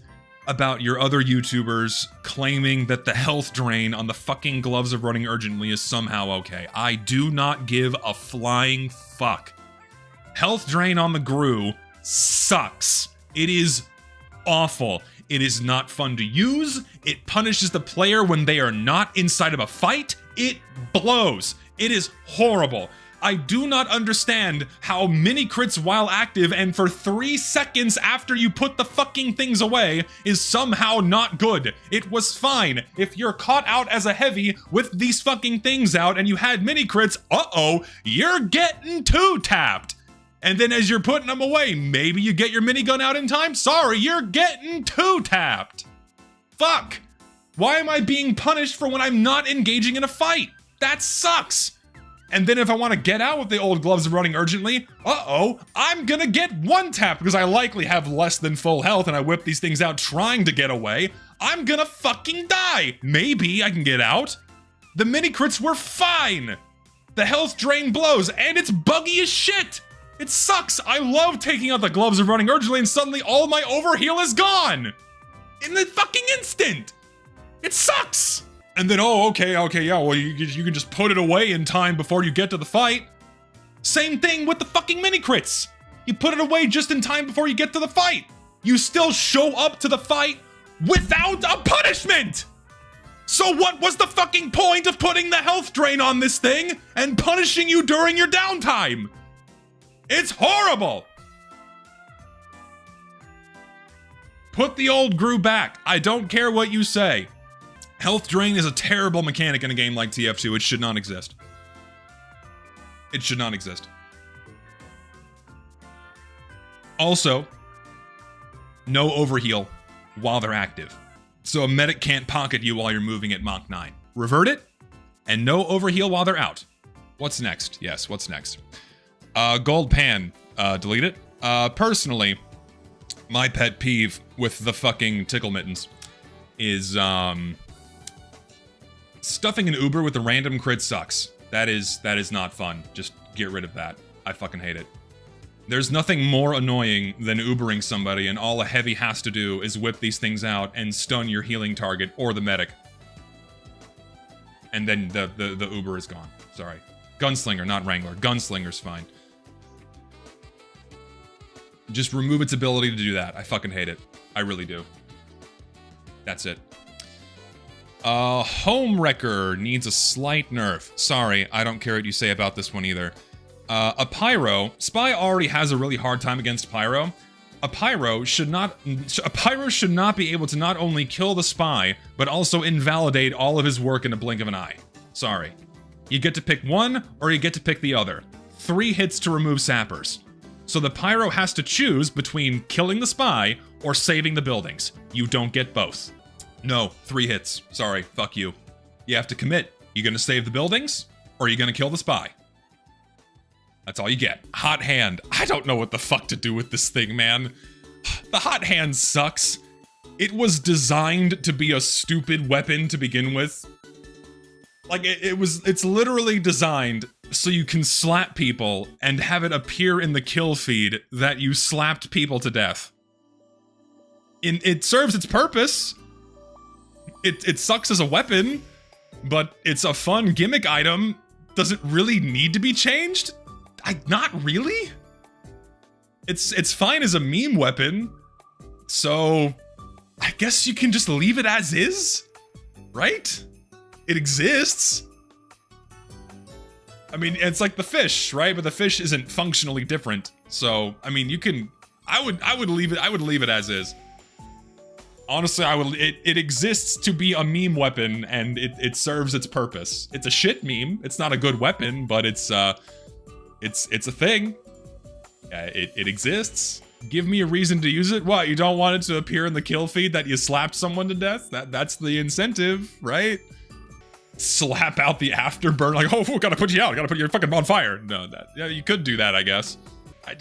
about your other YouTubers claiming that the health drain on the fucking gloves of running urgently is somehow okay. I do not give a flying fuck. Health drain on the GRU sucks. It is awful. It is not fun to use. It punishes the player when they are not inside of a fight. It blows. It is horrible. I do not understand how mini crits while active and for 3 seconds after you put the fucking things away is somehow not good. It was fine. If you're caught out as a heavy with these fucking things out and you had mini crits, uh-oh, you're getting 2-tapped. And then as you're putting them away, maybe you get your minigun out in time? Sorry, you're getting 2-tapped. Fuck. Why am I being punished for when I'm not engaging in a fight? That sucks. And then if I want to get out with the old gloves of running urgently, uh-oh, I'm gonna get 1-tap because I likely have less than full health and I whip these things out trying to get away. I'm gonna fucking die. Maybe I can get out. The mini crits were fine. The health drain blows and it's buggy as shit. It sucks. I love taking out the gloves of running urgently and suddenly all my overheal is gone. In the fucking instant. It sucks. And then, oh, okay, yeah, well, you can just put it away in time before you get to the fight. Same thing with the fucking mini crits. You put it away just in time before you get to the fight. You still show up to the fight without a punishment. So what was the fucking point of putting the health drain on this thing and punishing you during your downtime? It's horrible. Put the old GRU back. I don't care what you say. Health drain is a terrible mechanic in a game like TF2. It should not exist. It should not exist. Also, no overheal while they're active. So a medic can't pocket you while you're moving at Mach 9. Revert it, and no overheal while they're out. What's next? Yes, what's next? Gold pan. Delete it. Personally, my pet peeve with the fucking tickle mittens is, stuffing an Uber with a random crit sucks. That is not fun. Just get rid of that. I fucking hate it. There's nothing more annoying than Ubering somebody and all a heavy has to do is whip these things out and stun your healing target or the medic. And then the Uber is gone. Sorry. Gunslinger, not Wrangler. Gunslinger's fine. Just remove its ability to do that. I fucking hate it. I really do. That's it. Homewrecker needs a slight nerf. Sorry, I don't care what you say about this one either. A Pyro. Spy already has a really hard time against Pyro. A Pyro should not be able to not only kill the Spy, but also invalidate all of his work in a blink of an eye. Sorry. You get to pick one, or you get to pick the other. 3 hits to remove sappers. So the Pyro has to choose between killing the Spy or saving the buildings. You don't get both. No, 3 hits. Sorry, fuck you. You have to commit. You gonna save the buildings, or are you gonna kill the Spy? That's all you get. Hot hand. I don't know what the fuck to do with this thing, man. The hot hand sucks. It was designed to be a stupid weapon to begin with. Like, it's literally designed so you can slap people and have it appear in the kill feed that you slapped people to death. It serves its purpose. It sucks as a weapon, but it's a fun gimmick item. Does it really need to be changed? Not really. It's fine as a meme weapon, so I guess you can just leave it as is, right? It exists. I mean, it's like the fish, right? But the fish isn't functionally different. So, I mean, you can. I would leave it as is. Honestly, I would. It exists to be a meme weapon, and it serves its purpose. It's a shit meme. It's not a good weapon, but it's a thing. It exists. Give me a reason to use it. What, you don't want it to appear in the kill feed that you slapped someone to death? That's the incentive, right? Slap out the afterburn, like, oh, gotta put you out, gotta put you fucking on fire. No, yeah, you could do that, I guess. I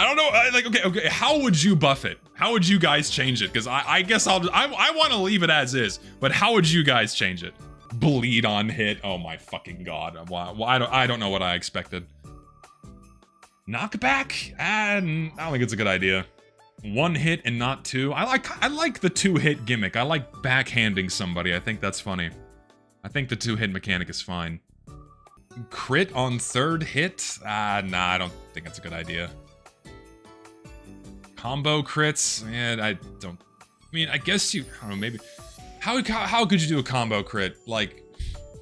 don't know. Okay. How would you buff it? How would you guys change it? Because I guess I want to leave it as is. But how would you guys change it? Bleed on hit. Oh my fucking god. I don't know what I expected. Knockback? I don't think it's a good idea. 1 hit and not 2. I like the 2-hit gimmick. I like backhanding somebody. I think that's funny. I think the 2-hit mechanic is fine. Crit on 3rd hit? Nah, I don't think that's a good idea. Combo crits? I don't... I mean, I guess you... I don't know, maybe... How could you do a combo crit? Like...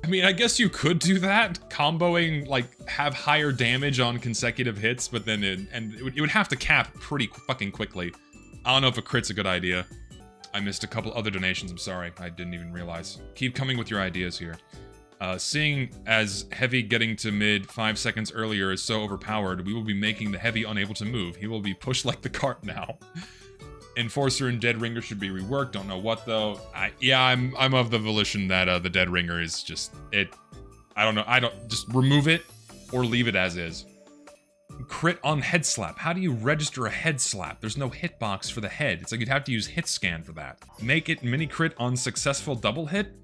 I mean, I guess you could do that, comboing, like, have higher damage on consecutive hits, but then it would have to cap pretty fucking quickly. I don't know if a crit's a good idea. I missed a couple other donations, I'm sorry. I didn't even realize. Keep coming with your ideas here. Seeing as Heavy getting to mid 5 seconds earlier is so overpowered, we will be making the Heavy unable to move. He will be pushed like the cart now. Enforcer and Dead Ringer should be reworked. Don't know what though. I'm of the volition that the Dead Ringer is just it. I don't know. Just remove it or leave it as is. Crit on head slap. How do you register a head slap? There's no hitbox for the head. It's like you'd have to use hit scan for that. Make it mini crit on successful double hit.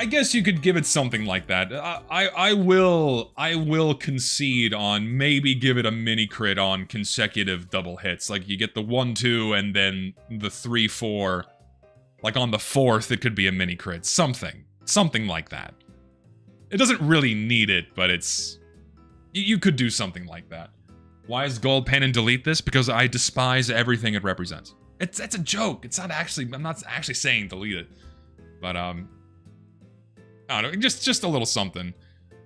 I guess you could give it something like that. I will concede on maybe give it a mini crit on consecutive double hits. Like you get the 1-2 and then the 3-4. Like on the 4th, it could be a mini crit. Something like that. It doesn't really need it, but it's... You could do something like that. Why is gold pen and delete this? Because I despise everything it represents. It's a joke. It's not actually... I'm not actually saying delete it. But, I don't know, just a little something.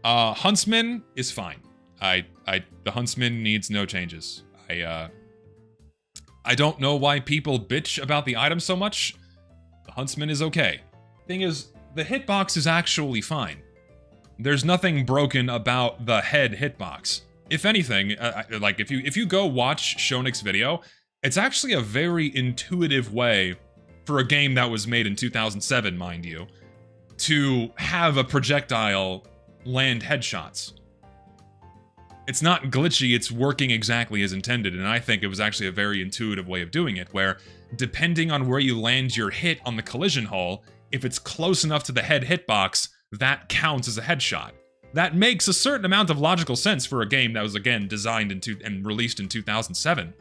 Huntsman is fine. The Huntsman needs no changes. I don't know why people bitch about the item so much. The Huntsman is okay. Thing is, the hitbox is actually fine. There's nothing broken about the head hitbox. If anything, like if you go watch Shonik's video, it's actually a very intuitive way for a game that was made in 2007, mind you, to have a projectile land headshots. It's not glitchy, it's working exactly as intended, and I think it was actually a very intuitive way of doing it, where depending on where you land your hit on the collision hull, if it's close enough to the head hitbox, that counts as a headshot. That makes a certain amount of logical sense for a game that was, again, designed and released in 2007.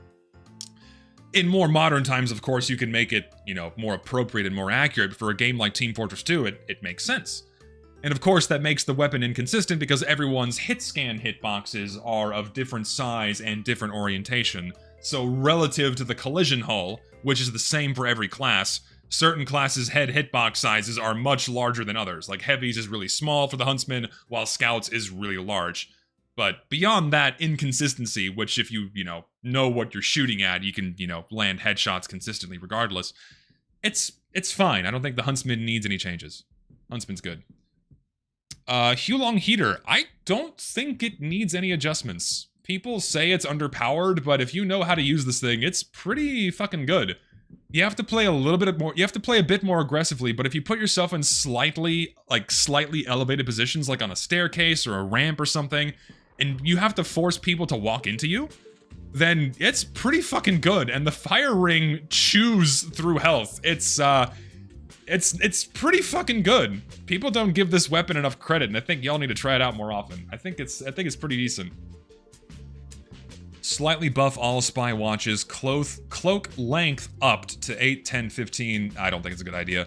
In more modern times, of course, you can make it, you know, more appropriate and more accurate, but for a game like Team Fortress 2, it makes sense. And of course, that makes the weapon inconsistent because everyone's hit scan hitboxes are of different size and different orientation. So relative to the collision hull, which is the same for every class, certain classes' head hitbox sizes are much larger than others. Like Heavies is really small for the Huntsman, while Scouts is really large. But beyond that inconsistency, which if you know what you're shooting at, you can, land headshots consistently regardless, it's fine. I don't think the Huntsman needs any changes. Huntsman's good. Huo-long Heater. I don't think it needs any adjustments. People say it's underpowered, but if you know how to use this thing, it's pretty fucking good. You have to play a little bit more, you have to play a bit more aggressively, but if you put yourself in slightly elevated positions, like on a staircase or a ramp or something, and you have to force people to walk into you, then it's pretty fucking good. And the fire ring chews through health. It's pretty fucking good. People don't give this weapon enough credit, and I think y'all need to try it out more often. I think it's pretty decent. Slightly buff all spy watches, cloak length upped to 8, 10, 15. I don't think it's a good idea.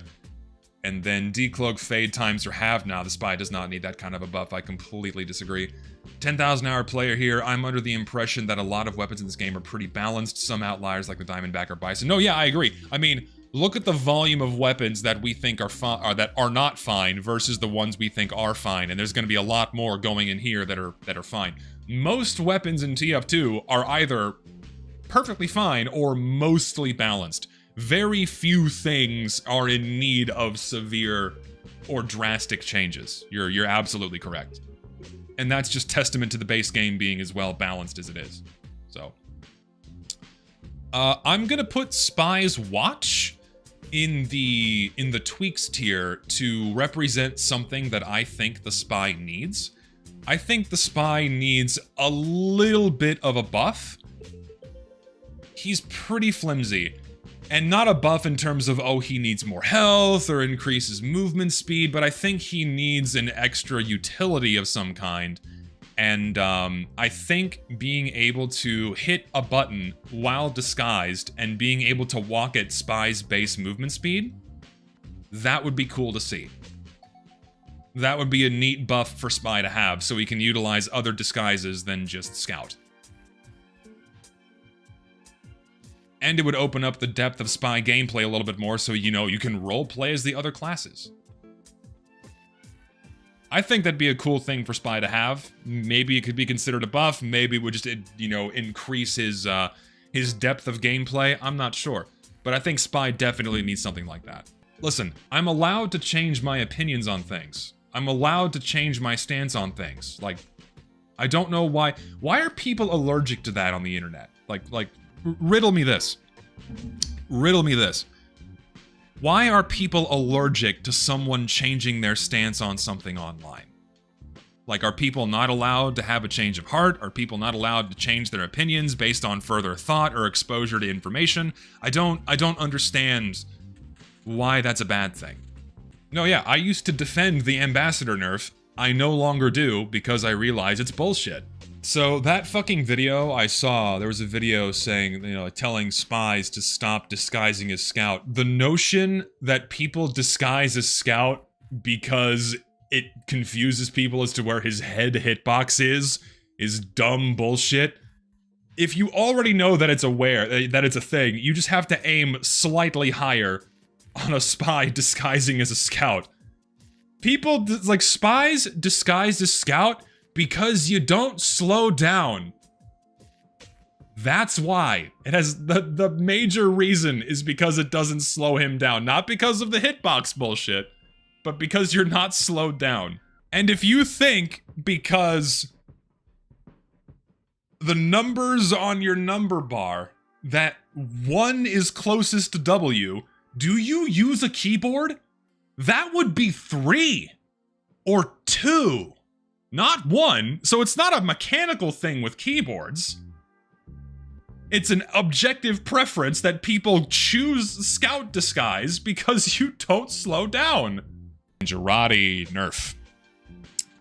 And then decloak fade times are halved now. The spy does not need that kind of a buff. I completely disagree. 10,000 hour player here. I'm under the impression that a lot of weapons in this game are pretty balanced. Some outliers like the Diamondback or Bison. No, yeah, I agree. I mean, look at the volume of weapons that we think are that are not fine versus the ones we think are fine, and there's going to be a lot more going in here that are fine. Most weapons in TF2 are either perfectly fine or mostly balanced. Very few things are in need of severe or drastic changes. You're absolutely correct. And that's just testament to the base game being as well balanced as it is. So I'm gonna put Spy's Watch in the tweaks tier to represent something that I think the Spy needs. I think the Spy needs a little bit of a buff. He's pretty flimsy. And not a buff in terms of, oh, he needs more health or increases movement speed, but I think he needs an extra utility of some kind. And I think being able to hit a button while disguised and being able to walk at Spy's base movement speed, that would be cool to see. That would be a neat buff for Spy to have, so he can utilize other disguises than just Scout. And it would open up the depth of Spy gameplay a little bit more, so you know you can roleplay as the other classes. I think that'd be a cool thing for Spy to have. Maybe it could be considered a buff. Maybe it would just, you know, increase his depth of gameplay. I'm not sure. But I think Spy definitely needs something like that. Listen, I'm allowed to change my opinions on things. I'm allowed to change my stance on things. Like, I don't know why. Why are people allergic to that on the internet? Like, riddle me this. Riddle me this. Why are people allergic to someone changing their stance on something online? Like, are people not allowed to have a change of heart? Are people not allowed to change their opinions based on further thought or exposure to information? I don't understand why that's a bad thing. No, yeah, I used to defend the Ambassador nerf. I no longer do because I realize it's bullshit. So that fucking video I saw, there was a video saying, you know, telling spies to stop disguising as Scout. The notion that people disguise as Scout because it confuses people as to where his head hitbox is dumb bullshit. If you already know that it's that it's a thing, you just have to aim slightly higher on a spy disguising as a Scout. People, like, spies disguised as Scout because you don't slow down. That's why. It has, the major reason is because it doesn't slow him down. Not because of the hitbox bullshit, but because you're not slowed down. And if you think because the numbers on your number bar, that 1 is closest to W, do you use a keyboard? That would be 3 or 2, not 1. So it's not a mechanical thing with keyboards. It's an objective preference that people choose Scout disguise because you don't slow down. Jarate nerf.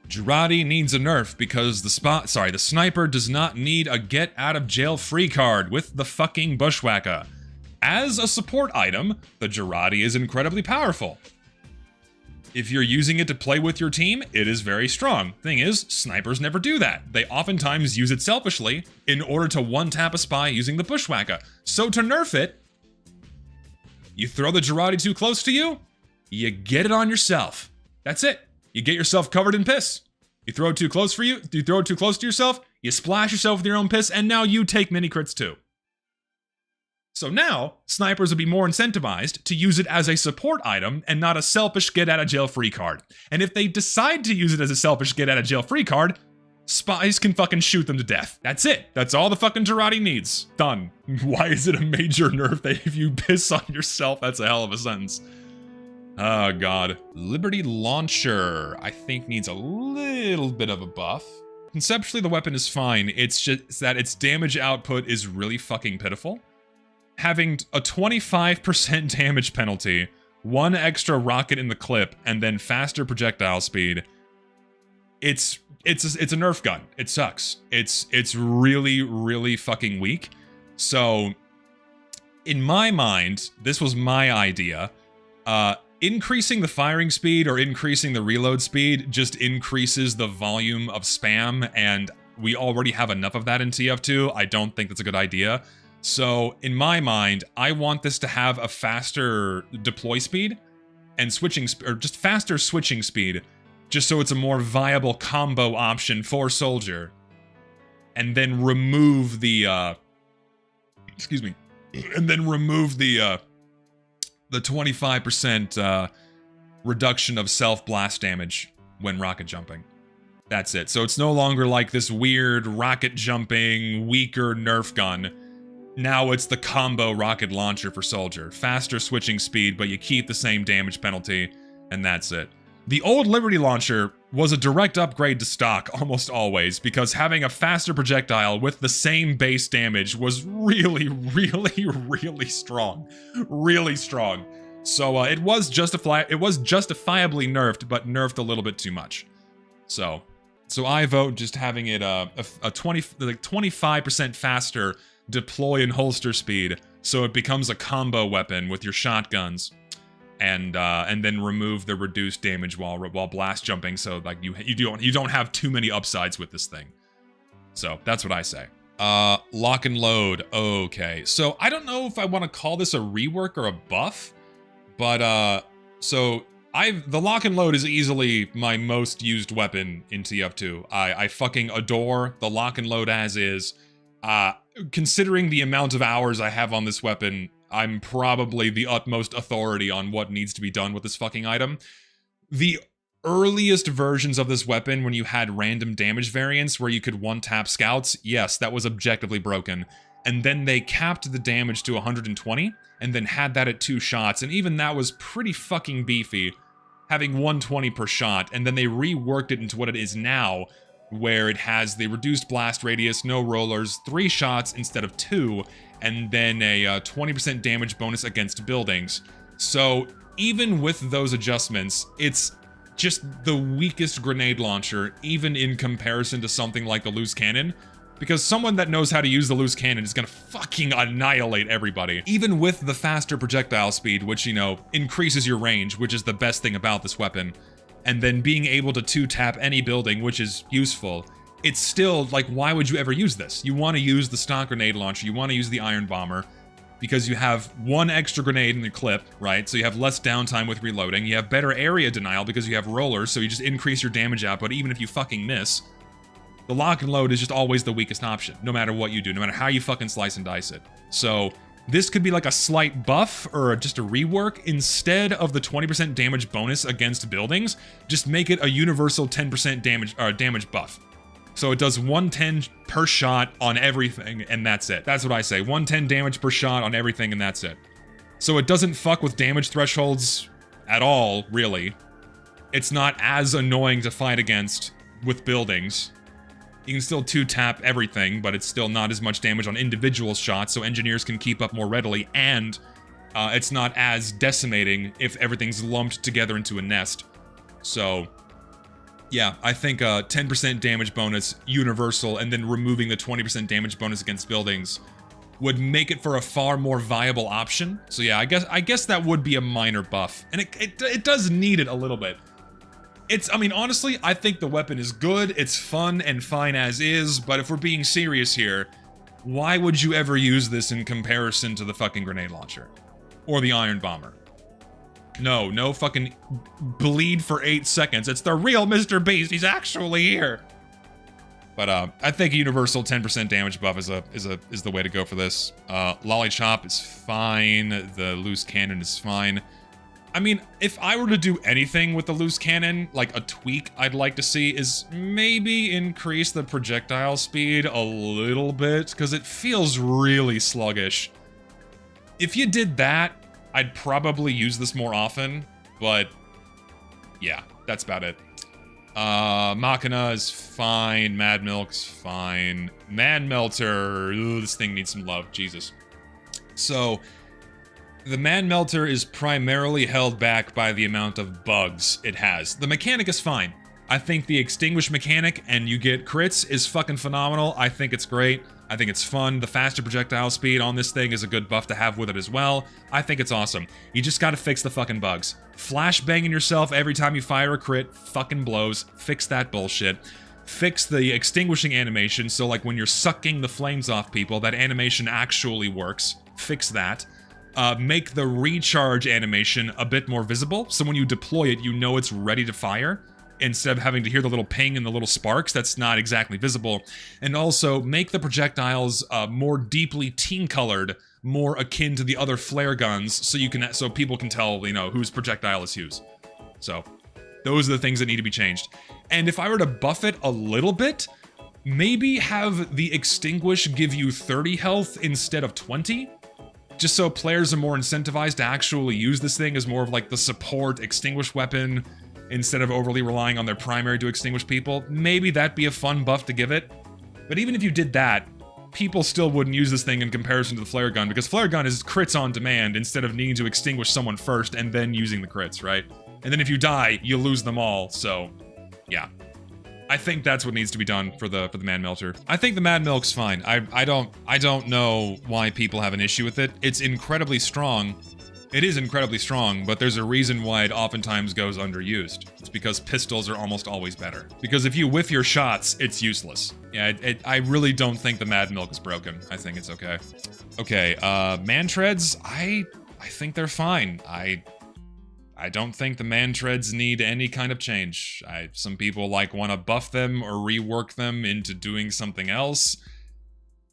Jarate needs a nerf because the sniper does not need a get out of jail free card with the fucking Bushwacka. As a support item, the Jarate is incredibly powerful. If you're using it to play with your team, it is very strong. Thing is, snipers never do that. They oftentimes use it selfishly in order to one-tap a spy using the Bushwacka. So to nerf it, you throw the Jarate too close to you, you get it on yourself. That's it. You get yourself covered in piss. You throw it too close to yourself, you splash yourself with your own piss, and now you take mini crits too. So now, snipers would be more incentivized to use it as a support item and not a selfish get-out-of-jail-free card. And if they decide to use it as a selfish get-out-of-jail-free card, spies can fucking shoot them to death. That's it. That's all the fucking Jarate needs. Done. Why is it a major nerf that if you piss on yourself, that's a hell of a sentence. Oh god. Liberty Launcher, I think, needs a little bit of a buff. Conceptually, the weapon is fine. It's just that its damage output is really fucking pitiful. Having a 25% damage penalty, 1 extra rocket in the clip, and then faster projectile speed, it's a nerf gun. It sucks. It's really, really fucking weak. So, in my mind, this was my idea. Increasing the firing speed or increasing the reload speed just increases the volume of spam, and we already have enough of that in TF2. I don't think that's a good idea. So, in my mind, I want this to have a faster deploy speed and just faster switching speed, just so it's a more viable combo option for Soldier. And then remove the, and then remove the 25% reduction of self-blast damage when rocket jumping. That's it. So it's no longer like this weird rocket jumping, weaker Nerf gun. Now it's the combo rocket launcher for Soldier. Faster switching speed, but you keep the same damage penalty, and that's it. The old Liberty Launcher was a direct upgrade to stock almost always, because having a faster projectile with the same base damage was really, really, really strong. Really strong. So it was justifiably nerfed, but nerfed a little bit too much. So, So I vote just having it a 25% faster deploy and holster speed, so it becomes a combo weapon with your shotguns, and then remove the reduced damage while blast jumping, so like you don't have too many upsides with this thing. So that's what I say. Loch-n-load. Okay, so I don't know if I want to call this a rework or a buff, but so the Loch-n-load is easily my most used weapon in TF2. I fucking adore the Loch-n-load as is. Considering the amount of hours I have on this weapon, I'm probably the utmost authority on what needs to be done with this fucking item. The earliest versions of this weapon, when you had random damage variants where you could one-tap scouts, yes, that was objectively broken. And then they capped the damage to 120, and then had that at 2 shots, and even that was pretty fucking beefy, having 120 per shot, and then they reworked it into what it is now, where it has the reduced blast radius, no rollers, 3 shots instead of 2, and then a 20% damage bonus against buildings. So even with those adjustments, it's just the weakest grenade launcher, even in comparison to something like the loose cannon, because someone that knows how to use the loose cannon is gonna fucking annihilate everybody. Even with the faster projectile speed, which, you know, increases your range, which is the best thing about this weapon, and then being able to 2-tap any building, which is useful, it's still, like, why would you ever use this? You want to use the stock grenade launcher, you want to use the iron bomber, because you have 1 extra grenade in the clip, right? So you have less downtime with reloading, you have better area denial because you have rollers, so you just increase your damage output even if you fucking miss. The Loch-n-load is just always the weakest option, no matter what you do, no matter how you fucking slice and dice it. So this could be like a slight buff or just a rework. Instead of the 20% damage bonus against buildings, just make it a universal 10% damage buff. So it does 110 per shot on everything, and that's it. That's what I say. 110 damage per shot on everything, and that's it. So it doesn't fuck with damage thresholds at all, really. It's not as annoying to fight against with buildings. You can still 2-tap everything, but it's still not as much damage on individual shots, so engineers can keep up more readily, and it's not as decimating if everything's lumped together into a nest. So yeah, I think 10% damage bonus, universal, and then removing the 20% damage bonus against buildings would make it for a far more viable option. So yeah, I guess that would be a minor buff, and it does need it a little bit. I mean, honestly, I think the weapon is good, it's fun and fine as is, but if we're being serious here, why would you ever use this in comparison to the fucking grenade launcher? Or the iron bomber? No fucking bleed for 8 seconds. It's the real Mr. Beast. He's actually here. But I think a universal 10% damage buff is the way to go for this. Lollipop is fine. The loose cannon is fine. I mean, if I were to do anything with the loose cannon, like a tweak I'd like to see is maybe increase the projectile speed a little bit, because it feels really sluggish. If you did that, I'd probably use this more often, but yeah, that's about it. Machina is fine, Mad Milk's fine. Manmelter, this thing needs some love, Jesus. So, the Manmelter is primarily held back by the amount of bugs it has. The mechanic is fine. I think the extinguish mechanic and you get crits is fucking phenomenal. I think it's great. I think it's fun. The faster projectile speed on this thing is a good buff to have with it as well. I think it's awesome. You just gotta fix the fucking bugs. Flash banging yourself every time you fire a crit fucking blows. Fix that bullshit. Fix the extinguishing animation, so like when you're sucking the flames off people, that animation actually works. Fix that. Make the recharge animation a bit more visible, so when you deploy it, you know it's ready to fire. Instead of having to hear the little ping and the little sparks, that's not exactly visible. And also, make the projectiles more deeply team-colored, more akin to the other flare guns, so people can tell, you know, whose projectile is whose. So, those are the things that need to be changed. And if I were to buff it a little bit, maybe have the extinguish give you 30 health instead of 20? Just so players are more incentivized to actually use this thing as more of like the support extinguish weapon, instead of overly relying on their primary to extinguish people. Maybe that'd be a fun buff to give it. But even if you did that, people still wouldn't use this thing in comparison to the flare gun, because flare gun is crits on demand instead of needing to extinguish someone first and then using the crits, right? And then if you die, you lose them all, so yeah. I think that's what needs to be done for the Manmelter. I think the Mad Milk's fine. I don't know why people have an issue with it. It's incredibly strong. It is incredibly strong, but there's a reason why it oftentimes goes underused. It's because pistols are almost always better. Because if you whiff your shots, it's useless. Yeah, I really don't think the Mad Milk is broken. I think it's okay. Okay, Man-Treads, I think they're fine. I don't think the Man-Treads need any kind of change. Some people want to buff them or rework them into doing something else.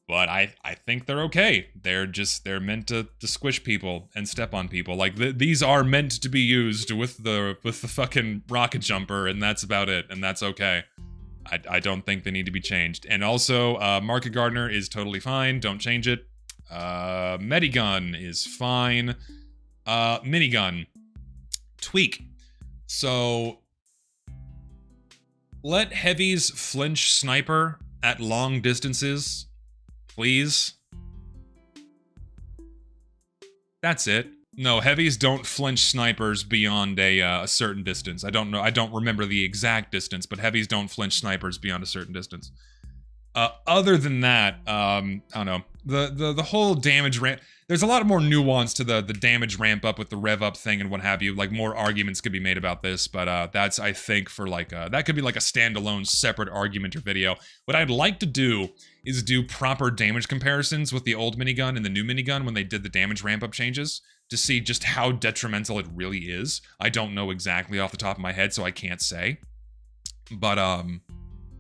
But I think they're okay. They're meant to squish people and step on people. These are meant to be used with the fucking rocket jumper, and that's about it, and that's okay. I don't think they need to be changed. And also, Market Gardener is totally fine. Don't change it. Medigun is fine. Minigun. Tweak. So, let heavies flinch sniper at long distances. Please. That's it. No, heavies don't flinch snipers beyond a certain distance. I don't know. I don't remember the exact distance, but heavies don't flinch snipers beyond a certain distance. Other than that, I don't know. The whole damage ramp. There's a lot more nuance to the damage ramp up with the rev up thing and what have you. More arguments could be made about this, but that's, I think, for that could be a standalone separate argument or video. What I'd like to do is do proper damage comparisons with the old minigun and the new minigun when they did the damage ramp up changes to see just how detrimental it really is. I don't know exactly off the top of my head, so I can't say. But,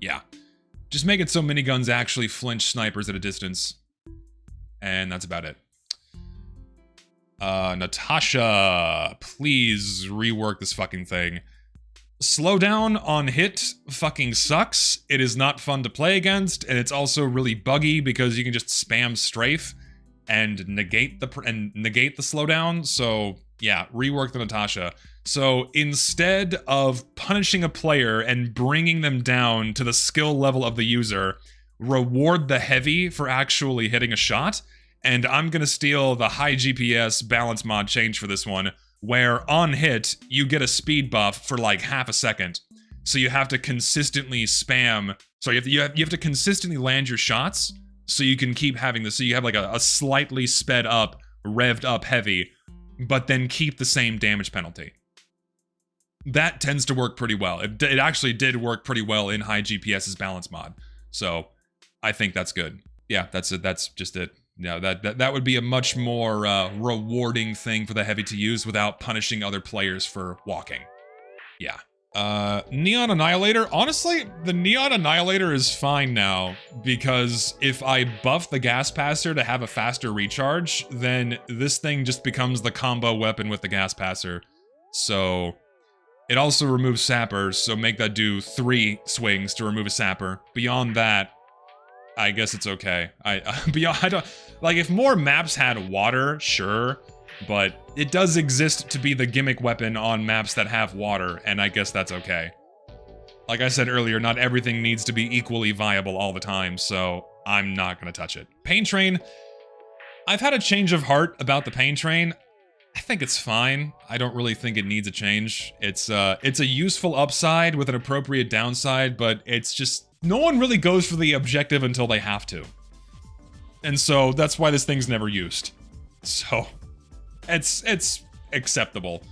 yeah. Just make it so miniguns actually flinch snipers at a distance. And that's about it. Natasha, please rework this fucking thing. Slowdown on hit fucking sucks. It is not fun to play against, and it's also really buggy because you can just spam strafe and negate the slowdown. So yeah, rework the Natasha. So instead of punishing a player and bringing them down to the skill level of the user, reward the heavy for actually hitting a shot. And I'm gonna steal the high GPS balance mod change for this one, where on hit, you get a speed buff for half a second. So you have to consistently spam, so you have to consistently land your shots, so you can keep having this, so you have a slightly sped up, revved up heavy, but then keep the same damage penalty. That tends to work pretty well. It actually did work pretty well in high GPS's balance mod. So I think that's good. Yeah, that's it. That's just it. Yeah, that would be a much more rewarding thing for the heavy to use without punishing other players for walking. Yeah. Neon Annihilator. Honestly, the Neon Annihilator is fine now, because if I buff the Gas Passer to have a faster recharge, then this thing just becomes the combo weapon with the Gas Passer. So it also removes sappers, so make that do 3 swings to remove a sapper. Beyond that, I guess it's okay. I don't if more maps had water, sure, but it does exist to be the gimmick weapon on maps that have water, and I guess that's okay. Like I said earlier, not everything needs to be equally viable all the time, so I'm not gonna touch it. Pain Train. I've had a change of heart about the Pain Train. I think it's fine. I don't really think it needs a change. It's a useful upside with an appropriate downside, but it's just no one really goes for the objective until they have to. And so that's why this thing's never used. So it's acceptable.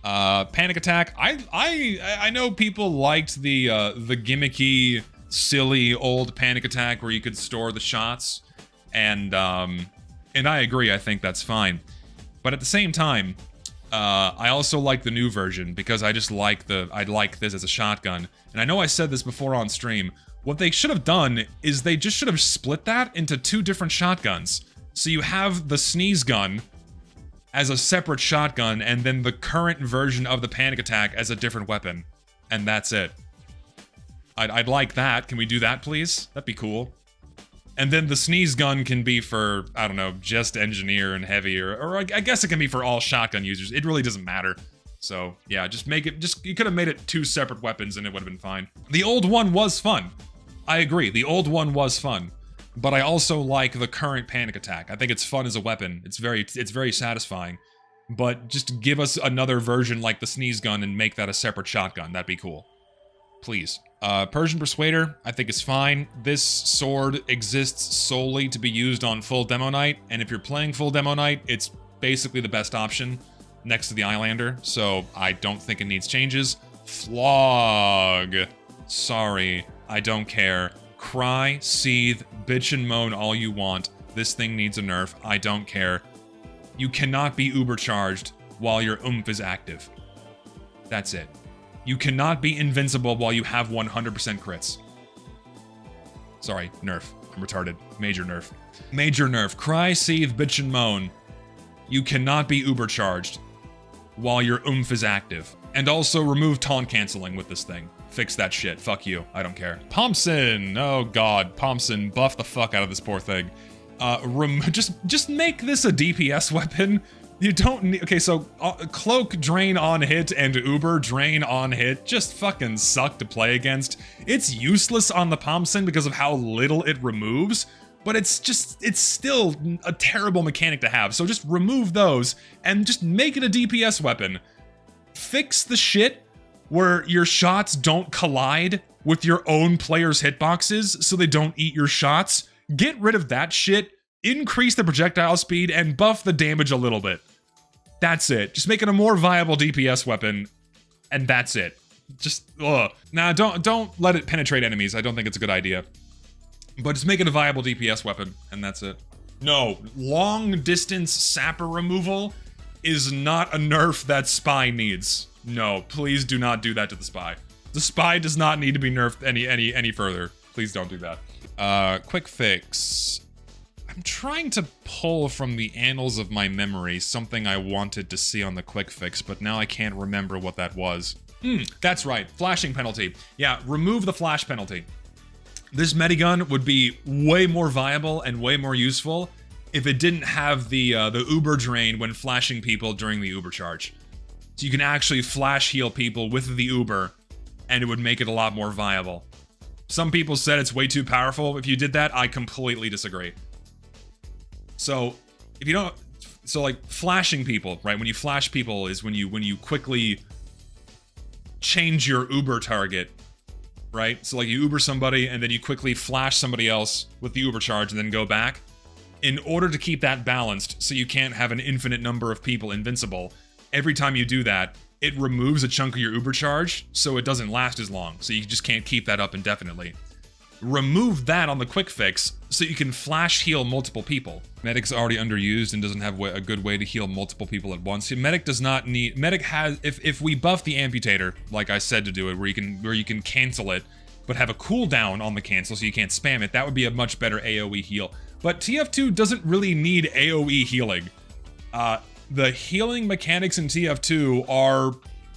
Panic Attack. I know people liked the gimmicky, silly old Panic Attack where you could store the shots, and I agree. I think that's fine. But at the same time, I also like the new version because I like this as a shotgun. And I know I said this before on stream. What they should have done is they just should have split that into 2 different shotguns. So you have the sneeze gun as a separate shotgun, and then the current version of the Panic Attack as a different weapon. And that's it. I'd like that. Can we do that, please? That'd be cool. And then the sneeze gun can be for, I don't know, just engineer and heavy, or I guess it can be for all shotgun users. It really doesn't matter. So yeah, just make it, you could have made it 2 separate weapons and it would have been fine. The old one was fun. I agree, the old one was fun. But I also like the current Panic Attack. I think it's fun as a weapon. It's very satisfying. But just give us another version like the sneeze gun and make that a separate shotgun. That'd be cool. Please. Persian Persuader, I think is fine. This sword exists solely to be used on full Demo Knight, and if you're playing full Demo Knight, it's basically the best option next to the Eyelander, so I don't think it needs changes. Flog. Sorry, I don't care. Cry, seethe, bitch and moan all you want. This thing needs a nerf. I don't care. You cannot be uber-charged while your oomph is active. That's it. You cannot be invincible while you have 100% crits. Sorry, nerf. I'm retarded. Major nerf. Major nerf. Cry, seethe, bitch and moan. You cannot be uber-charged while your oomph is active. And also remove taunt canceling with this thing. Fix that shit. Fuck you. I don't care. Pomson. Oh god. Pomson. Buff the fuck out of this poor thing. Just make this a DPS weapon. You don't need... Okay, so Cloak drain on hit and Uber drain on hit just fucking suck to play against. It's useless on the Pomson because of how little it removes, but it's still a terrible mechanic to have. So just remove those and just make it a DPS weapon. Fix the shit where your shots don't collide with your own player's hitboxes so they don't eat your shots. Get rid of that shit, increase the projectile speed, and buff the damage a little bit. That's it. Just make it a more viable DPS weapon, and that's it. Just, ugh. Nah, don't let it penetrate enemies. I don't think it's a good idea. But just make it a viable DPS weapon, and that's it. No, long-distance sapper removal is not a nerf that Spy needs. No, please do not do that to the Spy. The Spy does not need to be nerfed any further. Please don't do that. Quick fix. I'm trying to pull from the annals of my memory something I wanted to see on the quick fix, but now I can't remember what that was. That's right, flashing penalty. Yeah, remove the flash penalty. This Minigun would be way more viable and way more useful if it didn't have the Uber drain when flashing people during the Uber charge. So you can actually flash heal people with the Uber, and it would make it a lot more viable. Some people said it's way too powerful if you did that. I completely disagree. So, if you don't... So, like, flashing people, right? When you flash people is when you quickly change your Uber target, right? So, like, you Uber somebody, and then you quickly flash somebody else with the Uber charge, and then go back. In order to keep that balanced, so you can't have an infinite number of people invincible, every time you do that, it removes a chunk of your Uber charge, so it doesn't last as long, so you just can't keep that up indefinitely. Remove that on the quick fix, so you can flash heal multiple people. Medic's already underused and doesn't have a good way to heal multiple people at once. Medic does not need... Medic has... If we buff the Amputator, like I said to do it, where you can cancel it, but have a cooldown on the cancel so you can't spam it, that would be a much better AoE heal. But TF2 doesn't really need AoE healing. The healing mechanics in TF2 are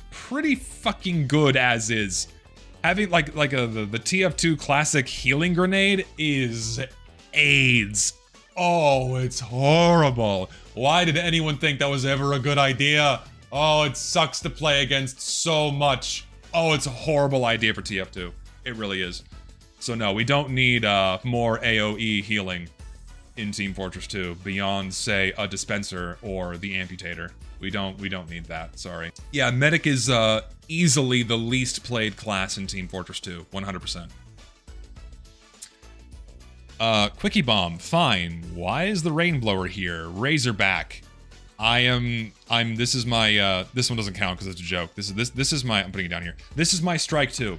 pretty fucking good as is. Having the TF2 classic healing grenade is AIDS. Oh, it's horrible. Why did anyone think that was ever a good idea? Oh, it sucks to play against so much. Oh, it's a horrible idea for TF2. It really is. So no, we don't need more AoE healing in Team Fortress 2 beyond, say, a dispenser or the Amputator. We don't need that, sorry. Yeah, Medic is easily the least played class in Team Fortress 2, 100%. Quickie Bomb, fine. Why is the Rainblower here? Razorback. This is my, this one doesn't count because it's a joke. This is my, I'm putting it down here. This is my strike 2.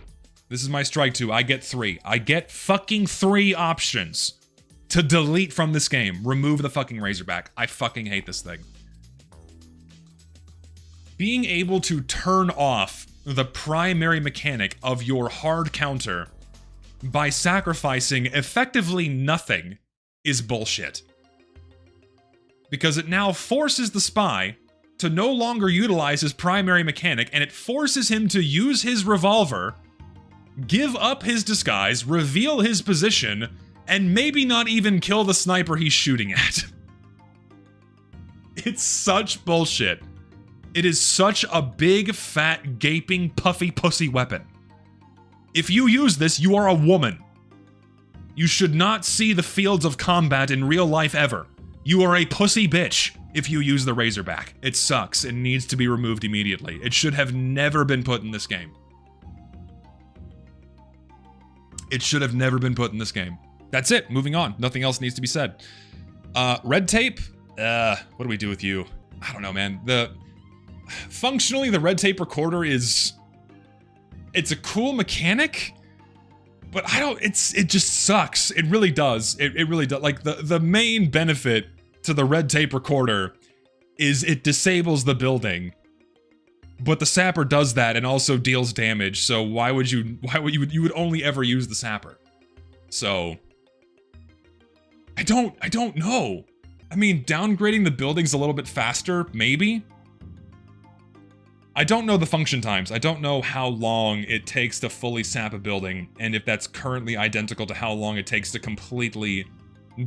This is my strike 2. I get 3. I get fucking 3 options to delete from this game. Remove the fucking Razorback. I fucking hate this thing. Being able to turn off the primary mechanic of your hard counter by sacrificing effectively nothing is bullshit. Because it now forces the Spy to no longer utilize his primary mechanic, and it forces him to use his revolver, give up his disguise, reveal his position, and maybe not even kill the sniper he's shooting at. It's such bullshit. It is such a big, fat, gaping, puffy pussy weapon. If you use this, you are a woman. You should not see the fields of combat in real life ever. You are a pussy bitch if you use the Razorback. It sucks. It needs to be removed immediately. It should have never been put in this game. It should have never been put in this game. That's it. Moving on. Nothing else needs to be said. Red tape? What do we do with you? I don't know, man. Functionally, the red tape recorder is... It's a cool mechanic, but it just sucks. It really does. It really does. Like, the main benefit to the red tape recorder is it disables the building. But the sapper does that and also deals damage, so why would you only ever use the sapper? So... I don't know. I mean, downgrading the buildings a little bit faster, maybe? I don't know the function times. I don't know how long it takes to fully sap a building, and if that's currently identical to how long it takes to completely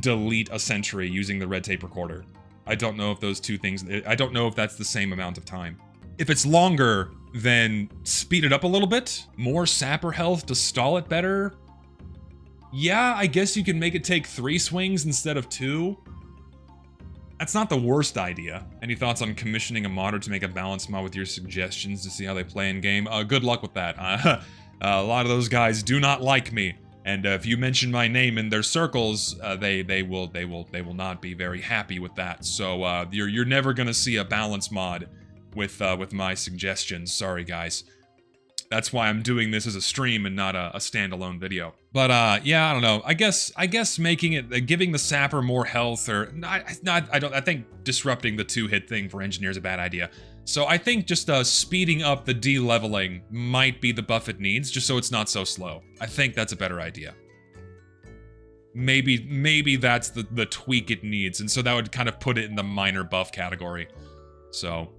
delete a sentry using the red tape recorder. I don't know if those two things... I don't know if that's the same amount of time. If it's longer, then speed it up a little bit. More sapper health to stall it better. Yeah, I guess you can make it take 3 swings instead of 2. That's not the worst idea. Any thoughts on commissioning a modder to make a balanced mod with your suggestions to see how they play in game? Good luck with that. A lot of those guys do not like me, and if you mention my name in their circles, they will not be very happy with that. So you're never gonna see a balanced mod with my suggestions. Sorry, guys. That's why I'm doing this as a stream and not a standalone video. But yeah, I don't know. I guess making it, giving the sapper more health, or I think disrupting the 2-hit thing for engineer is a bad idea. So I think just speeding up the de-leveling might be the buff it needs, just so it's not so slow. I think that's a better idea. Maybe that's the tweak it needs, and so that would kind of put it in the minor buff category. So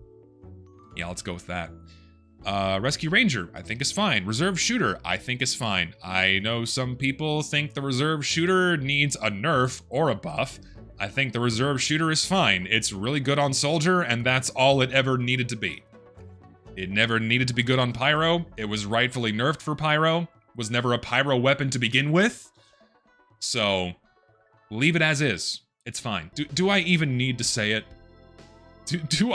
yeah, let's go with that. Rescue Ranger, I think is fine. Reserve Shooter, I think is fine. I know some people think the Reserve Shooter needs a nerf or a buff. I think the Reserve Shooter is fine. It's really good on Soldier, and that's all it ever needed to be. It never needed to be good on Pyro. It was rightfully nerfed for Pyro. Was never a Pyro weapon to begin with. So, leave it as is. It's fine. Do I even need to say it? Do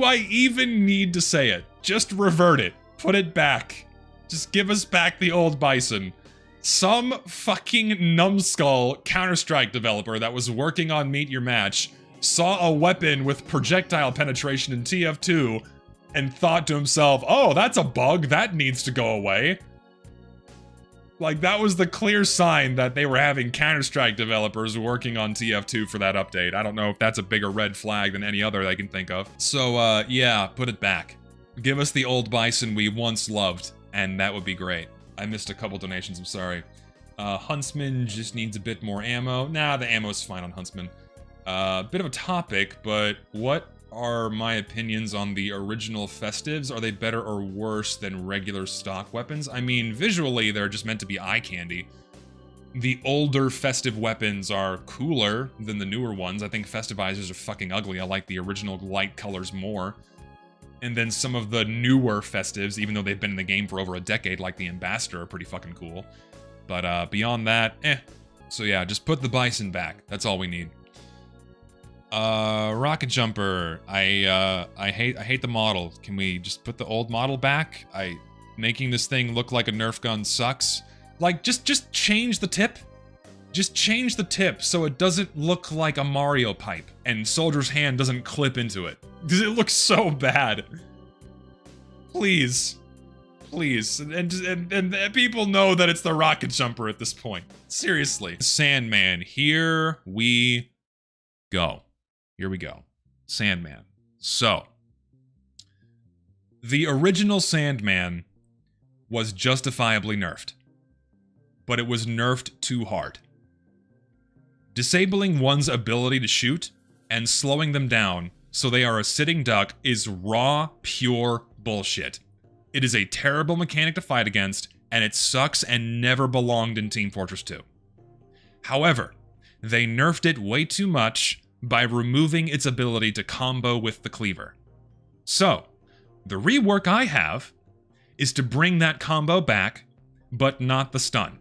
I even need to say it? Just revert it. Put it back. Just give us back the old Bison. Some fucking numbskull Counter-Strike developer that was working on Meet Your Match saw a weapon with projectile penetration in TF2 and thought to himself, oh, that's a bug, that needs to go away. Like, that was the clear sign that they were having Counter-Strike developers working on TF2 for that update. I don't know if that's a bigger red flag than any other I can think of. So, yeah, put it back. Give us the old Bison we once loved, and that would be great. I missed a couple donations, I'm sorry. Huntsman just needs a bit more ammo. Nah, the ammo's fine on Huntsman. Bit of a topic, but what are my opinions on the original Festives? Are they better or worse than regular stock weapons? I mean, visually, they're just meant to be eye candy. The older Festive weapons are cooler than the newer ones. I think Festivizers are fucking ugly. I like the original light colors more. And then some of the newer Festives, even though they've been in the game for over a decade, like the Ambassador, are pretty fucking cool. But beyond that, eh. So yeah, just put the Bison back. That's all we need. Rocket Jumper. I hate the model. Can we just put the old model back? Making this thing look like a Nerf gun sucks. Like, just change the tip. Just change the tip so it doesn't look like a Mario pipe and Soldier's hand doesn't clip into it. Because it looks so bad. Please. Please. And people know that it's the Rocket Jumper at this point. Seriously. Sandman. Here we go. Here we go. Sandman. So, the original Sandman was justifiably nerfed. But it was nerfed too hard. Disabling one's ability to shoot and slowing them down so they are a sitting duck is raw, pure bullshit. It is a terrible mechanic to fight against, and it sucks and never belonged in Team Fortress 2. However, they nerfed it way too much by removing its ability to combo with the cleaver. So, the rework I have is to bring that combo back, but not the stun.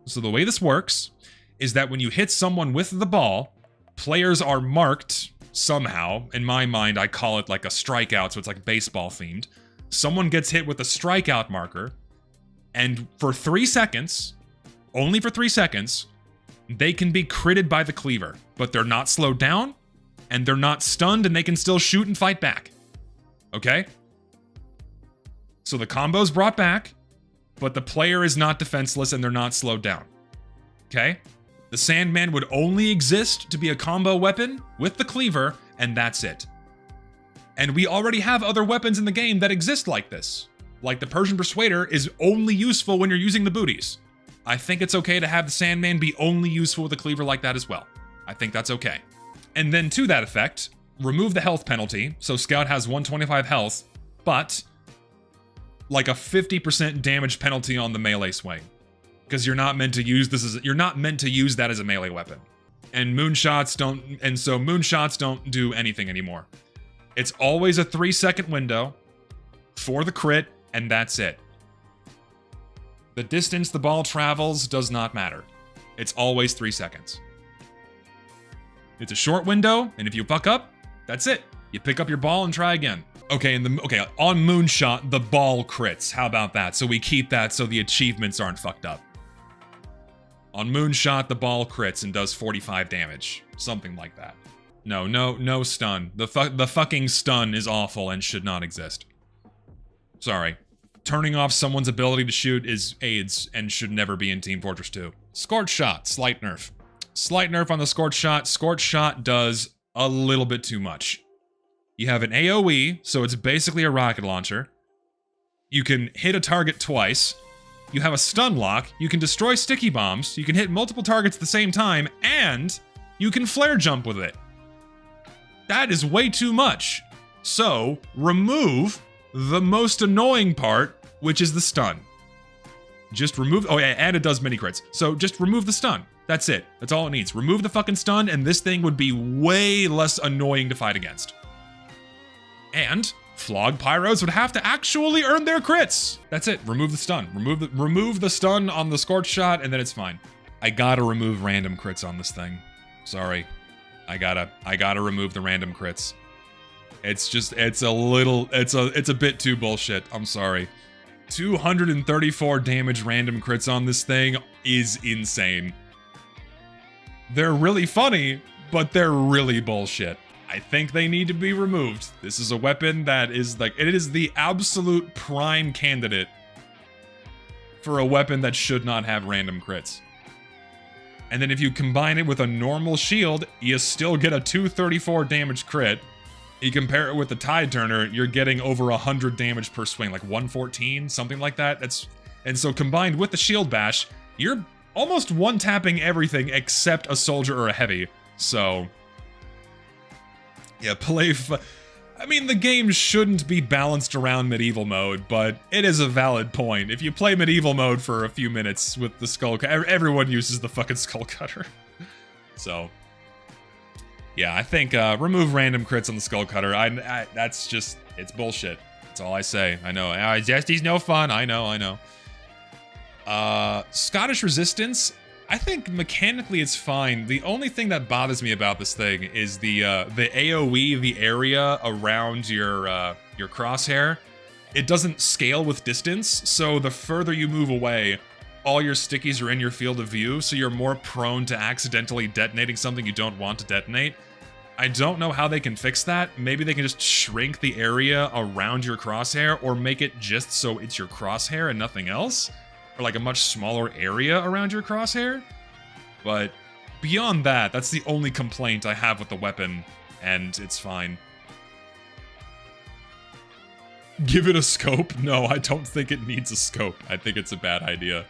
So the way this works is that when you hit someone with the ball, players are marked somehow. In my mind, I call it like a strikeout, so it's like baseball themed. Someone gets hit with a strikeout marker, And for 3 seconds, only for 3 seconds, they can be critted by the cleaver, but they're not slowed down, and they're not stunned, and they can still shoot and fight back. Okay? So the combo's brought back, but the player is not defenseless and they're not slowed down. Okay? The Sandman would only exist to be a combo weapon with the cleaver, and that's it. And we already have other weapons in the game that exist like this. Like the Persian Persuader is only useful when you're using the booties. I think it's okay to have the Sandman be only useful with a cleaver like that as well. I think that's okay. And then to that effect, remove the health penalty, so Scout has 125 health, but like a 50% damage penalty on the melee swing. Because you're not meant to use that as a melee weapon. And moonshots don't do anything anymore. It's always a 3-second window for the crit, and that's it. The distance the ball travels does not matter. It's always 3 seconds. It's a short window, and if you fuck up, that's it. You pick up your ball and try again. Okay, on Moonshot, the ball crits. How about that? So we keep that so the achievements aren't fucked up. On Moonshot, the ball crits and does 45 damage. Something like that. No stun. The fucking stun is awful and should not exist. Sorry. Turning off someone's ability to shoot is AIDS and should never be in Team Fortress 2. Scorch Shot, slight nerf. Slight nerf on the Scorch Shot. Scorch Shot does a little bit too much. You have an AoE, so it's basically a rocket launcher. You can hit a target twice. You have a stun lock. You can destroy sticky bombs. You can hit multiple targets at the same time, and you can flare jump with it. That is way too much. So, remove the most annoying part, which is the stun. Just remove, oh yeah, and it does mini crits. So just remove the stun. That's it. That's all it needs. Remove the fucking stun, and this thing would be way less annoying to fight against. And Flog Pyros would have to actually earn their crits. That's it. Remove the stun. Remove the stun on the Scorch Shot, and then it's fine. I gotta remove random crits on this thing. Sorry. I gotta remove the random crits. It's a bit too bullshit. I'm sorry. 234 damage random crits on this thing is insane. They're really funny, but they're really bullshit. I think they need to be removed. This is a weapon that is like, it is the absolute prime candidate for a weapon that should not have random crits. And then if you combine it with a normal shield, you still get a 234 damage crit. You compare it with the Tide Turner, you're getting over 100 damage per swing, like 114, something like that. And so combined with the shield bash, you're almost one-tapping everything except a soldier or a heavy. So yeah, I mean, the game shouldn't be balanced around medieval mode, but it is a valid point. If you play medieval mode for a few minutes with the skull cutter, everyone uses the fucking skull cutter. So yeah, I think remove random crits on the skull cutter. That's just, it's bullshit. That's all I say. I know. Jesty's no fun. I know. Scottish Resistance, I think mechanically it's fine. The only thing that bothers me about this thing is the AoE, the area around your crosshair. It doesn't scale with distance, so the further you move away, all your stickies are in your field of view, so you're more prone to accidentally detonating something you don't want to detonate. I don't know how they can fix that. Maybe they can just shrink the area around your crosshair, or make it just so it's your crosshair and nothing else. Or like a much smaller area around your crosshair. But beyond that, that's the only complaint I have with the weapon, and it's fine. Give it a scope? No, I don't think it needs a scope. I think it's a bad idea.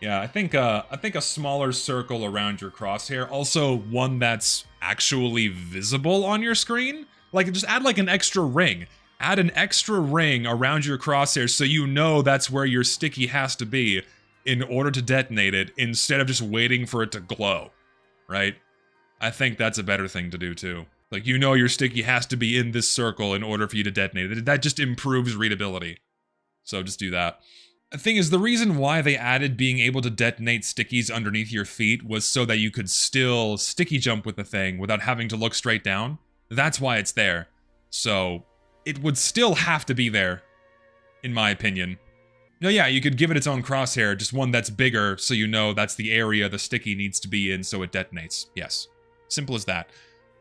Yeah, I think a smaller circle around your crosshair, also one that's actually visible on your screen. Like, just add like an extra ring. Add an extra ring around your crosshair so you know that's where your sticky has to be in order to detonate it, instead of just waiting for it to glow, right? I think that's a better thing to do too. Like, you know your sticky has to be in this circle in order for you to detonate it. That just improves readability. So just do that. The thing is, the reason why they added being able to detonate stickies underneath your feet was so that you could still sticky jump with the thing without having to look straight down. That's why it's there. So it would still have to be there, in my opinion. No, yeah, you could give it its own crosshair, just one that's bigger, so you know that's the area the sticky needs to be in, so it detonates. Yes. Simple as that.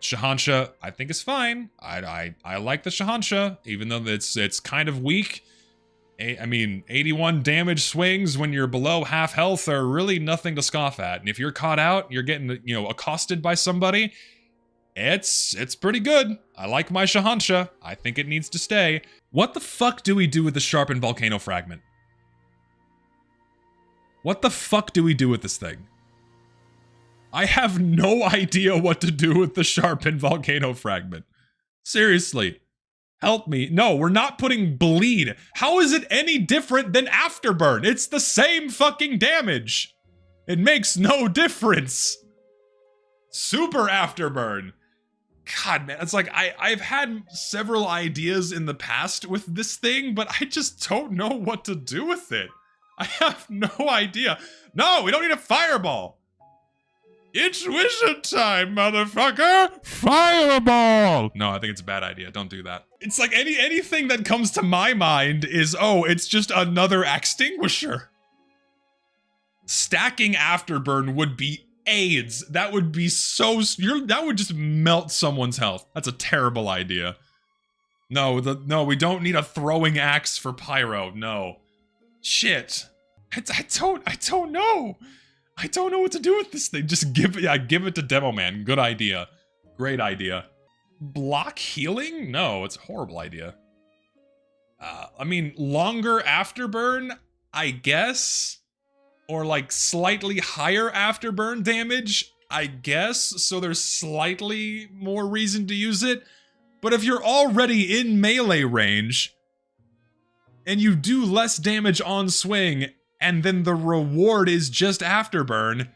Shahansha, I think is fine. I like the Shahansha, even though it's kind of weak. I mean, 81 damage swings when you're below half health are really nothing to scoff at. And if you're caught out, you're getting, you know, accosted by somebody, it's pretty good. I like my Shahansha. I think it needs to stay. What the fuck do we do with the sharpened volcano fragment? What the fuck do we do with this thing? I have no idea what to do with the sharpened volcano fragment. Seriously. Help me. No, we're not putting bleed. How is it any different than afterburn? It's the same fucking damage. It makes no difference. Super afterburn. God, man, it's like I've had several ideas in the past with this thing, but I just don't know what to do with it. I have no idea. No, we don't need a fireball. It's wizard time, motherfucker! Fireball! No, I think it's a bad idea. Don't do that. It's like anything that comes to my mind is, oh, it's just another extinguisher. Stacking afterburn would be AIDS. That would be so... that would just melt someone's health. That's a terrible idea. No, no, we don't need a throwing axe for pyro. No. Shit. I don't know. I don't know what to do with this thing. Just give it to Demo Man. Good idea. Great idea. Block healing? No, it's a horrible idea. I mean, longer afterburn, I guess? Or like slightly higher afterburn damage, I guess? So there's slightly more reason to use it. But if you're already in melee range, and you do less damage on swing, and then the reward is just afterburn,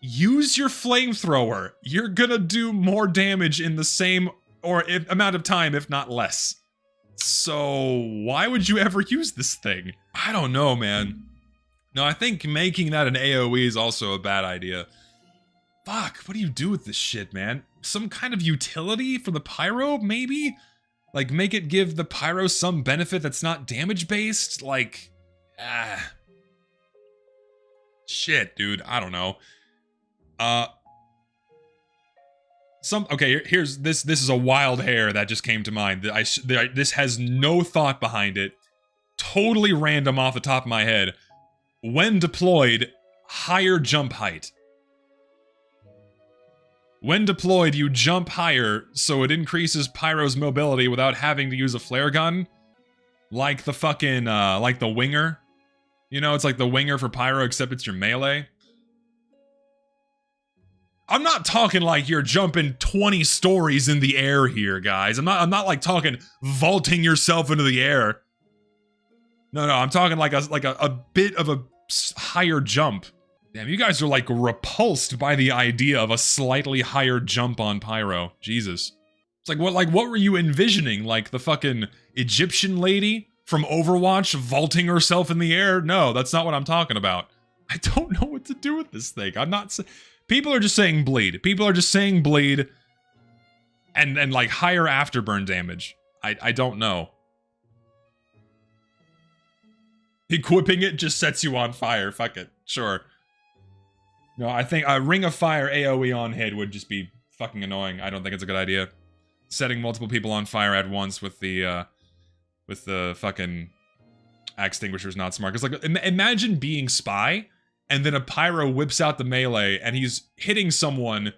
use your Flamethrower. You're gonna do more damage in the same amount of time, if not less. So why would you ever use this thing? I don't know, man. No, I think making that an AoE is also a bad idea. Fuck, what do you do with this shit, man? Some kind of utility for the pyro, maybe? Like, make it give the pyro some benefit that's not damage-based? Like, shit, dude, I don't know. Okay, here's this is a wild hair that just came to mind. This has no thought behind it. Totally random off the top of my head. When deployed, higher jump height. When deployed, you jump higher, so it increases Pyro's mobility without having to use a flare gun. Like the fucking, like the winger. You know, it's like the winger for Pyro, except it's your melee. I'm not talking like you're jumping 20 stories in the air here, guys. I'm not like talking vaulting yourself into the air. No, I'm talking like a bit of a higher jump. Damn, you guys are like repulsed by the idea of a slightly higher jump on Pyro. Jesus. It's like what were you envisioning? Like the fucking Egyptian lady from Overwatch vaulting herself in the air? No, that's not what I'm talking about. I don't know what to do with this thing. People are just saying bleed. People are just saying bleed. And like higher afterburn damage. I don't know. Equipping it just sets you on fire. Fuck it. Sure. No, I think a Ring of Fire AoE on hit would just be fucking annoying. I don't think it's a good idea. Setting multiple people on fire at once with the fucking extinguisher is not smart. Because like, imagine being Spy, and then a Pyro whips out the melee, and he's hitting someone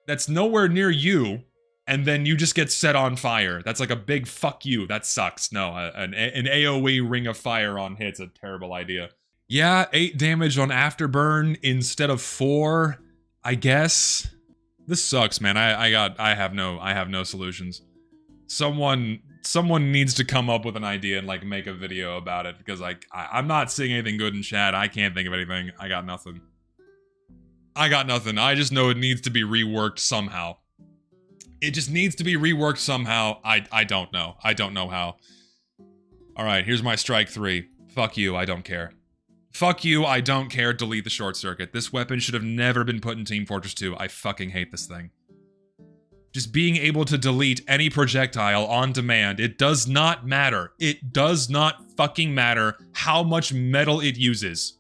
that's nowhere near you, and then you just get set on fire. That's like a big fuck you. That sucks. No, an AoE Ring of Fire on hit's a terrible idea. Yeah, 8 damage on afterburn instead of 4, I guess. This sucks, man. I have no solutions. Someone needs to come up with an idea and like make a video about it, because like I'm not seeing anything good in chat. I can't think of anything. I got nothing. I just know it needs to be reworked somehow. It just needs to be reworked somehow. I don't know. I don't know how. All right, here's my strike 3. Fuck you, I don't care. Fuck you, I don't care, delete the short circuit. This weapon should have never been put in Team Fortress 2. I fucking hate this thing. Just being able to delete any projectile on demand, it does not matter. It does not fucking matter how much metal it uses.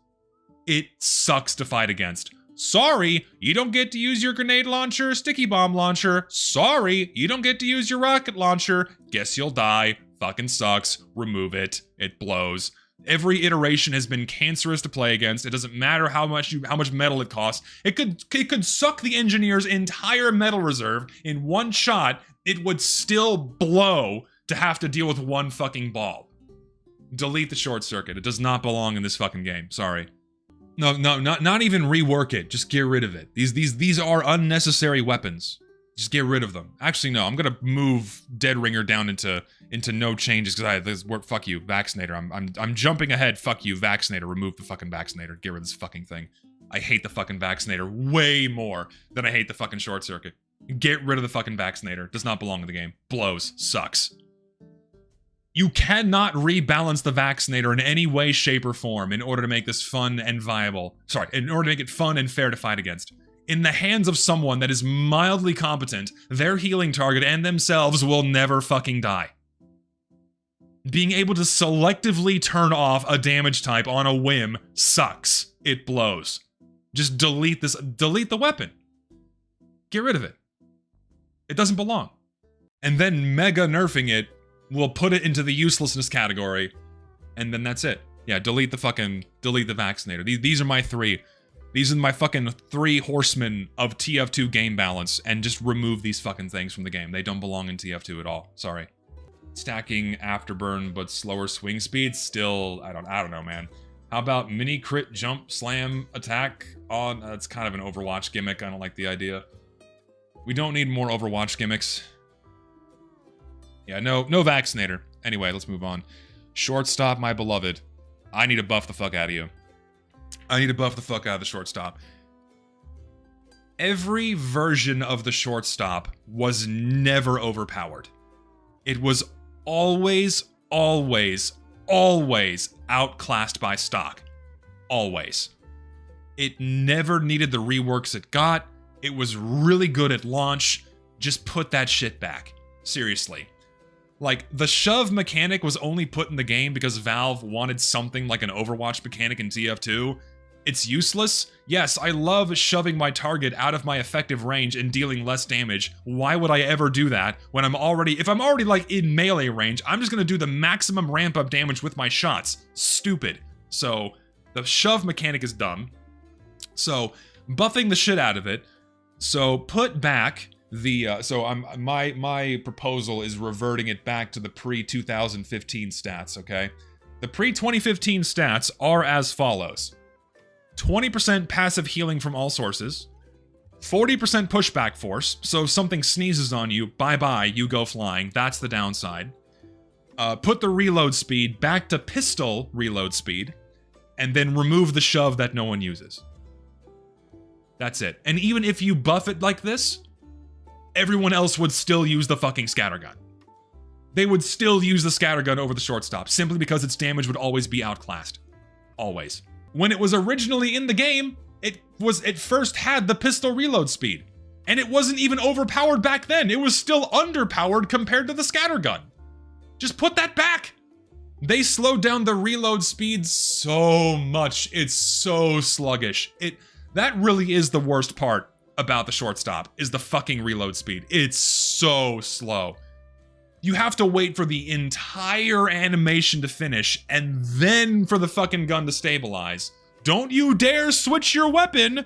It sucks to fight against. Sorry, you don't get to use your grenade launcher, sticky bomb launcher. Sorry, you don't get to use your rocket launcher. Guess you'll die. Fucking sucks. Remove it. It blows. Every iteration has been cancerous to play against. It doesn't matter how much metal it costs. It could suck the engineer's entire metal reserve in one shot. It would still blow to have to deal with one fucking ball. Delete the short circuit. It does not belong in this fucking game. Sorry. No, not even rework it. Just get rid of it. These are unnecessary weapons. Just get rid of them. Actually, no. I'm gonna move Dead Ringer down into no changes because fuck you, Vaccinator. I'm jumping ahead. Fuck you, Vaccinator. Remove the fucking Vaccinator. Get rid of this fucking thing. I hate the fucking Vaccinator way more than I hate the fucking short circuit. Get rid of the fucking Vaccinator. Does not belong in the game. Blows. Sucks. You cannot rebalance the Vaccinator in any way, shape, or form in order to make this fun and viable. Sorry, in order to make it fun and fair to fight against. In the hands of someone that is mildly competent, their healing target and themselves will never fucking die. Being able to selectively turn off a damage type on a whim sucks. It blows. Just delete the weapon. Get rid of it. It doesn't belong. And then mega nerfing it will put it into the uselessness category, and then that's it. Yeah, delete the Vaccinator. These are my three. These are my fucking 3 horsemen of TF2 game balance, and just remove these fucking things from the game. They don't belong in TF2 at all. Sorry. Stacking afterburn but slower swing speed, still, I don't know, man. How about mini crit jump slam attack on, that's kind of an Overwatch gimmick. I don't like the idea. We don't need more Overwatch gimmicks. Yeah, no Vaccinator. Anyway, let's move on. Shortstop, my beloved. I need to buff the fuck out of you. I need to buff the fuck out of the shortstop. Every version of the shortstop was never overpowered. It was always outclassed by stock. Always. It never needed the reworks it got. It was really good at launch. Just put that shit back. Seriously. Like, the shove mechanic was only put in the game because Valve wanted something like an Overwatch mechanic in TF2. It's useless. Yes, I love shoving my target out of my effective range and dealing less damage. Why would I ever do that when if I'm already like in melee range, I'm just gonna do the maximum ramp up damage with my shots. Stupid. So, the shove mechanic is dumb. So, buffing the shit out of it. So, put back the, my proposal is reverting it back to the pre-2015 stats, okay? The pre-2015 stats are as follows. 20% passive healing from all sources, 40% pushback force, so if something sneezes on you, bye-bye, you go flying, that's the downside. Put the reload speed back to pistol reload speed, and then remove the shove that no one uses. That's it. And even if you buff it like this, everyone else would still use the fucking scattergun. They would still use the scattergun over the shortstop, simply because its damage would always be outclassed. Always. When it was originally in the game, it first had the pistol reload speed. And it wasn't even overpowered back then. It was still underpowered compared to the scattergun. Just put that back. They slowed down the reload speed so much. It's so sluggish. That really is the worst part about the shortstop, is the fucking reload speed. It's so slow. You have to wait for the entire animation to finish, and then for the fucking gun to stabilize. Don't you dare switch your weapon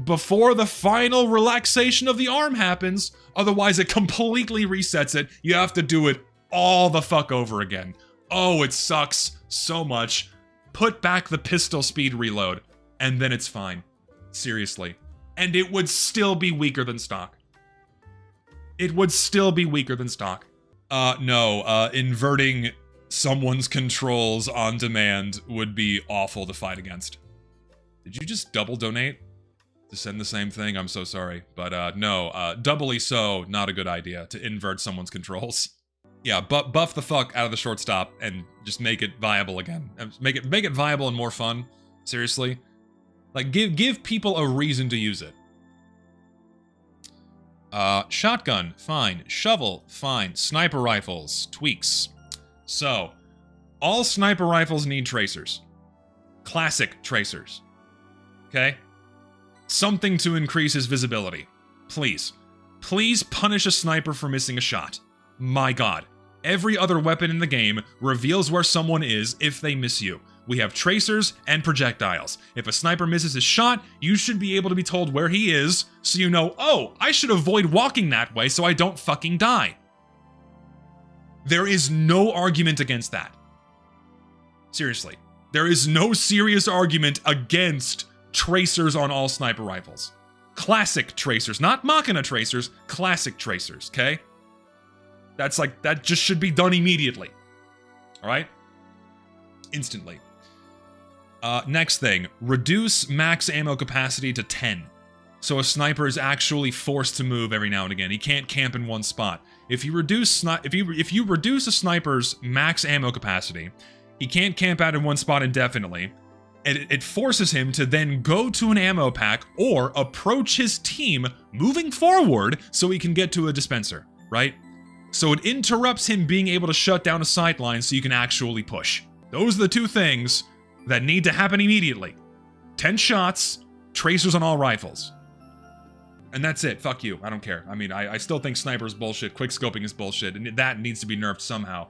before the final relaxation of the arm happens, otherwise it completely resets it. You have to do it all the fuck over again. Oh, it sucks so much. Put back the pistol speed reload, and then it's fine. Seriously. And it would still be weaker than stock. It would still be weaker than stock. Inverting someone's controls on demand would be awful to fight against. Did you just double donate to send the same thing? I'm so sorry. But, no, doubly so, not a good idea to invert someone's controls. Yeah, buff the fuck out of the shortstop and just make it viable again. Make it viable and more fun. Seriously. Like, give people a reason to use it. Shotgun, fine. Shovel, fine. Sniper rifles, tweaks. So, All sniper rifles need tracers. Classic tracers. Okay? Something to increase his visibility. Please. Please punish a sniper for missing a shot. My god. Every other weapon in the game reveals where someone is if they miss you. We have tracers and projectiles. If a sniper misses his shot, you should be able to be told where he is, so you know, oh, I should avoid walking that way so I don't fucking die. There is no argument against that. Seriously. There is no serious argument against tracers on all sniper rifles. Classic tracers, not Machina tracers, classic tracers, okay? That's like, that just should be done immediately. Alright? Instantly. Next thing, reduce max ammo capacity to 10. So a sniper is actually forced to move every now and again. He can't camp in one spot. If you reduce a sniper's max ammo capacity, he can't camp out in one spot indefinitely. It forces him to then go to an ammo pack or approach his team moving forward so he can get to a dispenser, right? So it interrupts him being able to shut down a sightline so you can actually push. Those are the two things that need to happen immediately. 10 shots, tracers on all rifles. And that's it. Fuck you. I don't care. I mean, I still think sniper is bullshit, quickscoping is bullshit, and that needs to be nerfed somehow.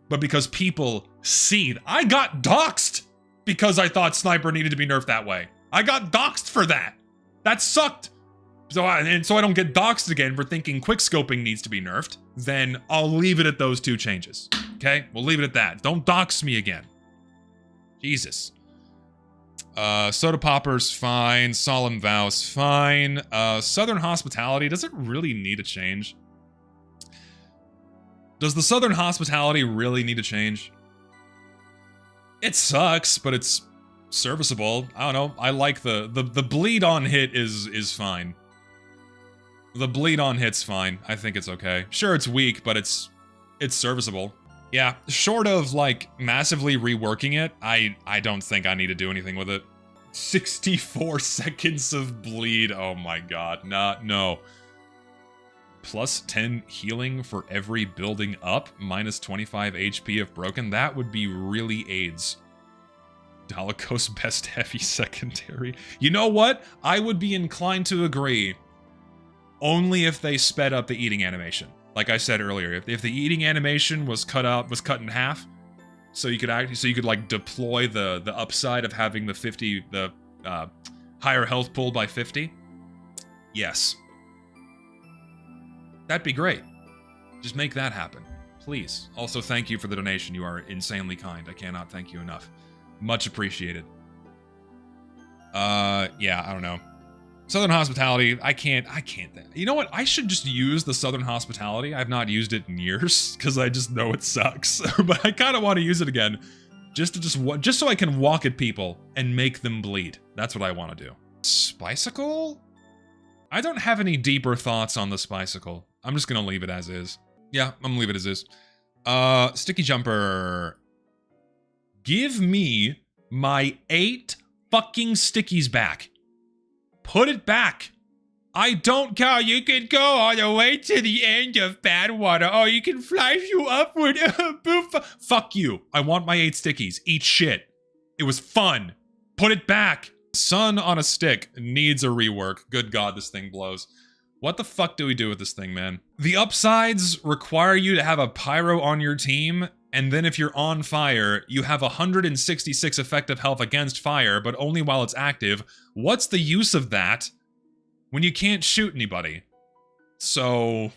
But because people see, I got doxxed because I thought sniper needed to be nerfed that way. I got doxxed for that. That sucked. So I don't get doxxed again for thinking quickscoping needs to be nerfed. Then I'll leave it at those two changes. Okay? We'll leave it at that. Don't dox me again. Jesus. Soda Popper's fine. Solemn Vows, fine. Southern Hospitality, does it really need a change? Does the Southern Hospitality really need a change? It sucks, but it's serviceable. I don't know. I like the bleed on hit is fine. The bleed on hit's fine. I think it's okay. Sure, it's weak, but it's serviceable. Yeah, short of, like, massively reworking it, I don't think I need to do anything with it. 64 seconds of bleed. Oh my god. No. Plus 10 healing for every building up. Minus 25 HP if broken. That would be really AIDS. Dalokohs best heavy secondary. You know what? I would be inclined to agree. Only if they sped up the eating animation. Like I said earlier, if the eating animation was cut in half, so you could like deploy the upside of having the higher health pool by 50. Yes. That'd be great. Just make that happen, please. Also, thank you for the donation. You are insanely kind. I cannot thank you enough. Much appreciated. Yeah, I don't know. Southern Hospitality, I can't. You know what? I should just use the Southern Hospitality. I've not used it in years because I just know it sucks. But I kind of want to use it again, just so I can walk at people and make them bleed. That's what I want to do. Spicicle? I don't have any deeper thoughts on the Spicicle. I'm just gonna leave it as is. Yeah, I'm gonna leave it as is. Sticky Jumper. Give me my 8 fucking stickies back. Put it back. I don't care. You can go all the way to the end of Badwater. Oh, you can fly you upward. Fuck you. I want my 8 stickies. Eat shit. It was fun. Put it back. Sun on a stick needs a rework. Good God, this thing blows. What the fuck do we do with this thing, man? The upsides require you to have a pyro on your team, and then if you're on fire, you have 166 effective health against fire, but only while it's active. What's the use of that when you can't shoot anybody? So,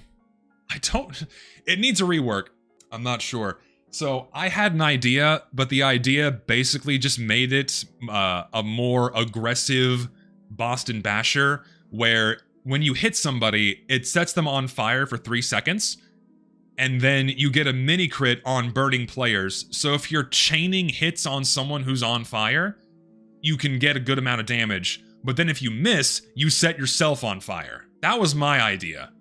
it needs a rework. I'm not sure. So, I had an idea, but the idea basically just made it a more aggressive Boston Basher, where when you hit somebody, it sets them on fire for 3 seconds, and then you get a mini crit on burning players. So if you're chaining hits on someone who's on fire, you can get a good amount of damage. But then if you miss, you set yourself on fire. That was my idea.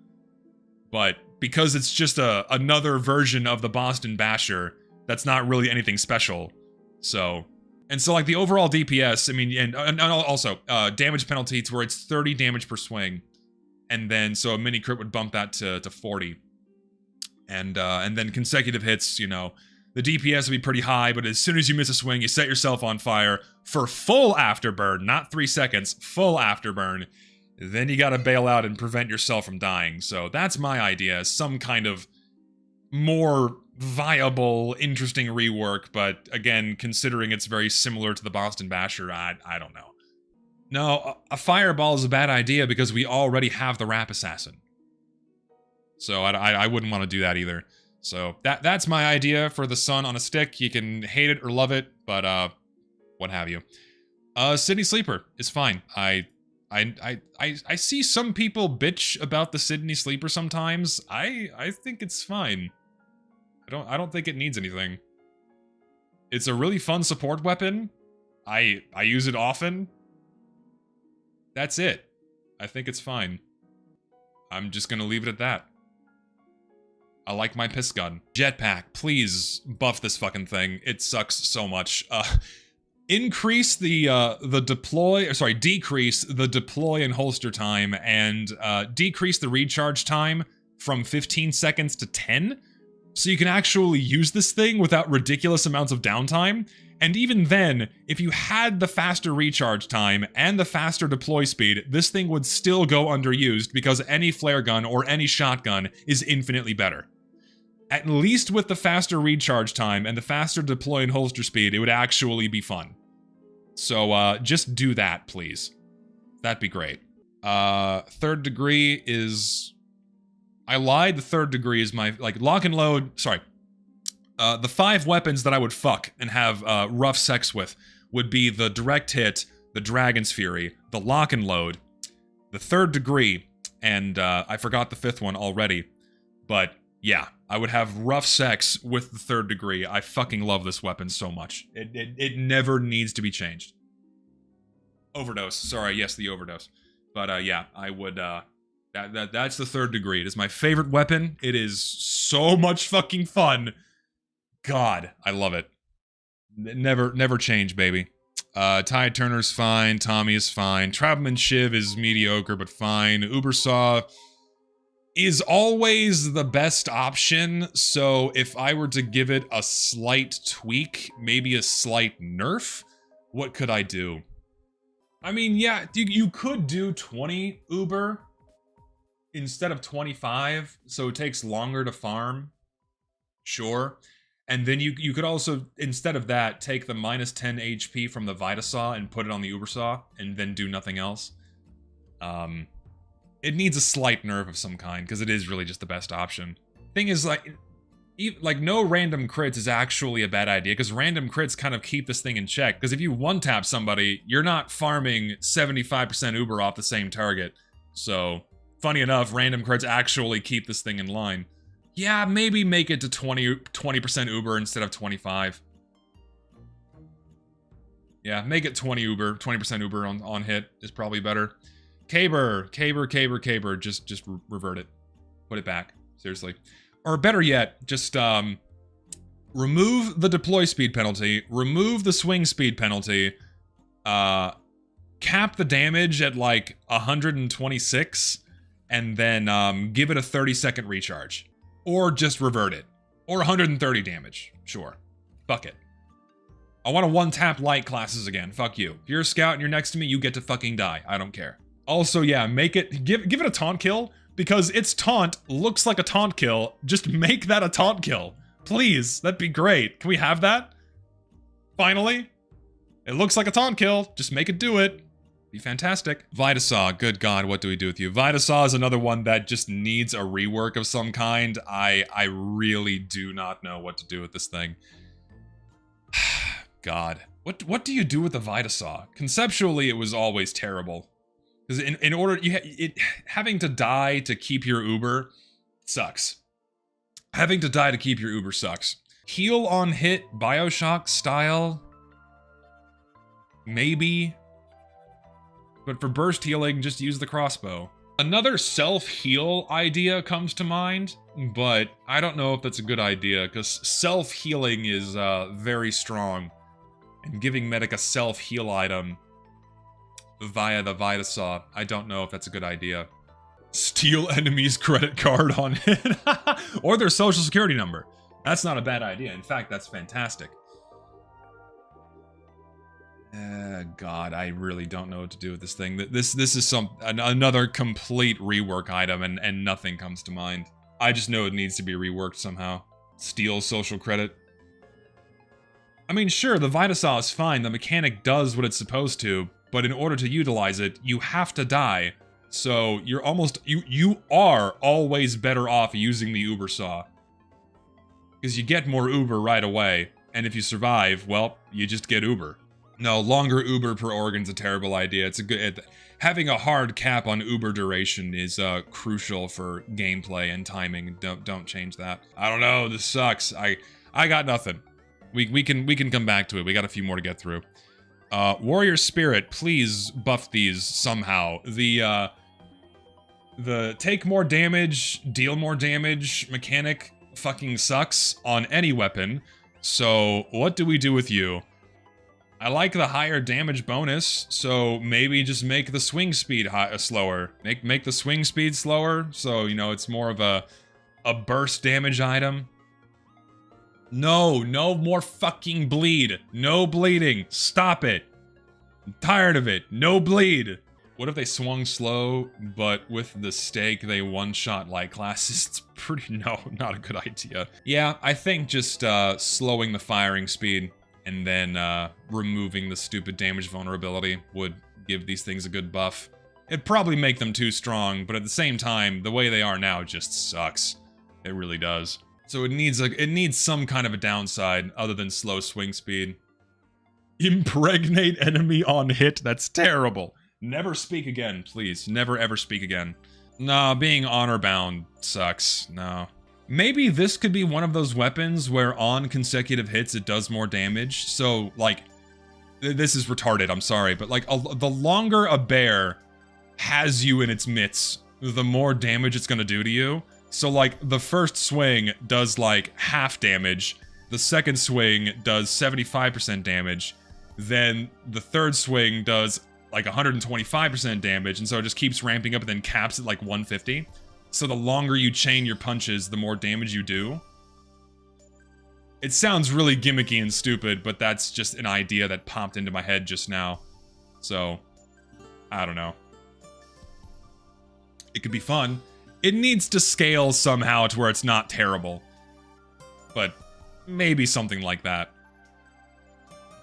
But because it's just another version of the Boston Basher, that's not really anything special. So, and so like the overall DPS, I mean, and also damage penalty to where it's 30 damage per swing. And then, so a mini crit would bump that to 40. And then consecutive hits, you know, the DPS will be pretty high, but as soon as you miss a swing, you set yourself on fire for full afterburn, not 3 seconds, full afterburn. Then you gotta bail out and prevent yourself from dying. So that's my idea, some kind of more viable, interesting rework, but again, considering it's very similar to the Boston Basher, I don't know. No, a fireball is a bad idea because we already have the Rap Assassin. So I wouldn't want to do that either. So that's my idea for the sun on a stick. You can hate it or love it, but what have you. Sydney Sleeper is fine. I see some people bitch about the Sydney Sleeper sometimes. I think it's fine. I don't think it needs anything. It's a really fun support weapon. I use it often. That's it. I think it's fine. I'm just gonna leave it at that. I like my piss gun. Jetpack, please buff this fucking thing. It sucks so much. Increase the deploy, sorry, decrease the deploy and holster time, and decrease the recharge time from 15 seconds to 10, so you can actually use this thing without ridiculous amounts of downtime. And even then, if you had the faster recharge time and the faster deploy speed, this thing would still go underused because any flare gun or any shotgun is infinitely better. At least with the faster recharge time and the faster deploy and holster speed, it would actually be fun. So just do that, please. That'd be great. Third degree is... I lied, the third degree is my, like, lock-and-load, sorry. The 5 weapons that I would fuck and have rough sex with would be the direct hit, the Dragon's Fury, the lock-and-load, the third degree, and I forgot the 5th one already. But yeah, I would have rough sex with the third degree. I fucking love this weapon so much. It never needs to be changed. Overdose, sorry, yes, the overdose. But yeah, I would, that's the third degree. It is my favorite weapon. It is so much fucking fun. God, I love it. Never change, baby. Tide Turner's fine. Tommy is fine. Trapman Shiv is mediocre, but fine. Ubersaw is always the best option, so if I were to give it a slight tweak, maybe a slight nerf, what could I do? I mean, yeah, you could do 20 Uber instead of 25, so it takes longer to farm. Sure. And then you could also, instead of that, take the minus 10 HP from the Vita-saw and put it on the Ubersaw, and then do nothing else. It needs a slight nerf of some kind, because it is really just the best option. Thing is, like no random crits is actually a bad idea, because random crits kind of keep this thing in check. Because if you one-tap somebody, you're not farming 75% Uber off the same target. So, funny enough, random crits actually keep this thing in line. Yeah, maybe make it to 20% Uber instead of 25. Yeah, make it 20% Uber on hit is probably better. Caber, just revert it. Put it back, seriously. Or better yet, just remove the deploy speed penalty, remove the swing speed penalty, cap the damage at like 126, and then give it a 30-second recharge. Or just revert it. Or 130 damage. Sure. Fuck it. I want to one-tap light classes again. Fuck you. If you're a scout and you're next to me, you get to fucking die. I don't care. Also, yeah, make it... Give it a taunt kill, because its taunt looks like a taunt kill. Just make that a taunt kill. Please. That'd be great. Can we have that? Finally? It looks like a taunt kill. Just make it do it. Be fantastic. Vita-saw, good God, what do we do with you? Vita-saw is another one that just needs a rework of some kind. I really do not know what to do with this thing. God. What do you do with the Vita-saw? Conceptually, it was always terrible. Because in order, having to die to keep your Uber sucks. Having to die to keep your Uber sucks. Heal on hit, Bioshock style? Maybe. But for burst healing, just use the crossbow. Another self-heal idea comes to mind, but I don't know if that's a good idea, because self-healing is very strong. And giving medic a self-heal item via the Vita-saw, I don't know if that's a good idea. Steal enemies' credit card on hit, or their social security number. That's not a bad idea. In fact, that's fantastic. God, I really don't know what to do with this thing. This is another complete rework item, and nothing comes to mind. I just know it needs to be reworked somehow. Steal social credit. I mean, sure, the Vita-saw is fine. The mechanic does what it's supposed to, but in order to utilize it, you have to die. So you're almost you are always better off using the Uber saw. Because you get more Uber right away, and if you survive, well, you just get Uber. No, longer Uber per organ's a terrible idea. It's a good having a hard cap on Uber duration is crucial for gameplay and timing. Don't change that. I don't know. This sucks. I got nothing. We can come back to it. We got a few more to get through. Warrior Spirit, please buff these somehow. The take more damage, deal more damage mechanic fucking sucks on any weapon. So what do we do with you? I like the higher damage bonus, so maybe just make the swing speed slower. Make the swing speed slower, so, you know, it's more of a burst damage item. No more fucking bleed. No bleeding. Stop it. I'm tired of it. No bleed. What if they swung slow, but with the stake they one-shot light classes? It's pretty, no, not a good idea. Yeah, I think just slowing the firing speed and then removing the stupid damage vulnerability would give these things a good buff. It'd probably make them too strong, but at the same time, the way they are now just sucks. It really does. So it needs some kind of a downside other than slow swing speed. Impregnate enemy on hit? That's terrible. Never speak again, please. Never ever speak again. Nah, being honor bound sucks. No. Maybe this could be one of those weapons where on consecutive hits it does more damage. So, like, this is retarded, I'm sorry, but like, the longer a bear has you in its mitts, the more damage it's gonna do to you. So, like, the first swing does, like, half damage, the second swing does 75% damage, then the third swing does, like, 125% damage, and so it just keeps ramping up and then caps at, like, 150. So the longer you chain your punches, the more damage you do. It sounds really gimmicky and stupid, but that's just an idea that popped into my head just now. So, I don't know. It could be fun. It needs to scale somehow to where it's not terrible. But maybe something like that.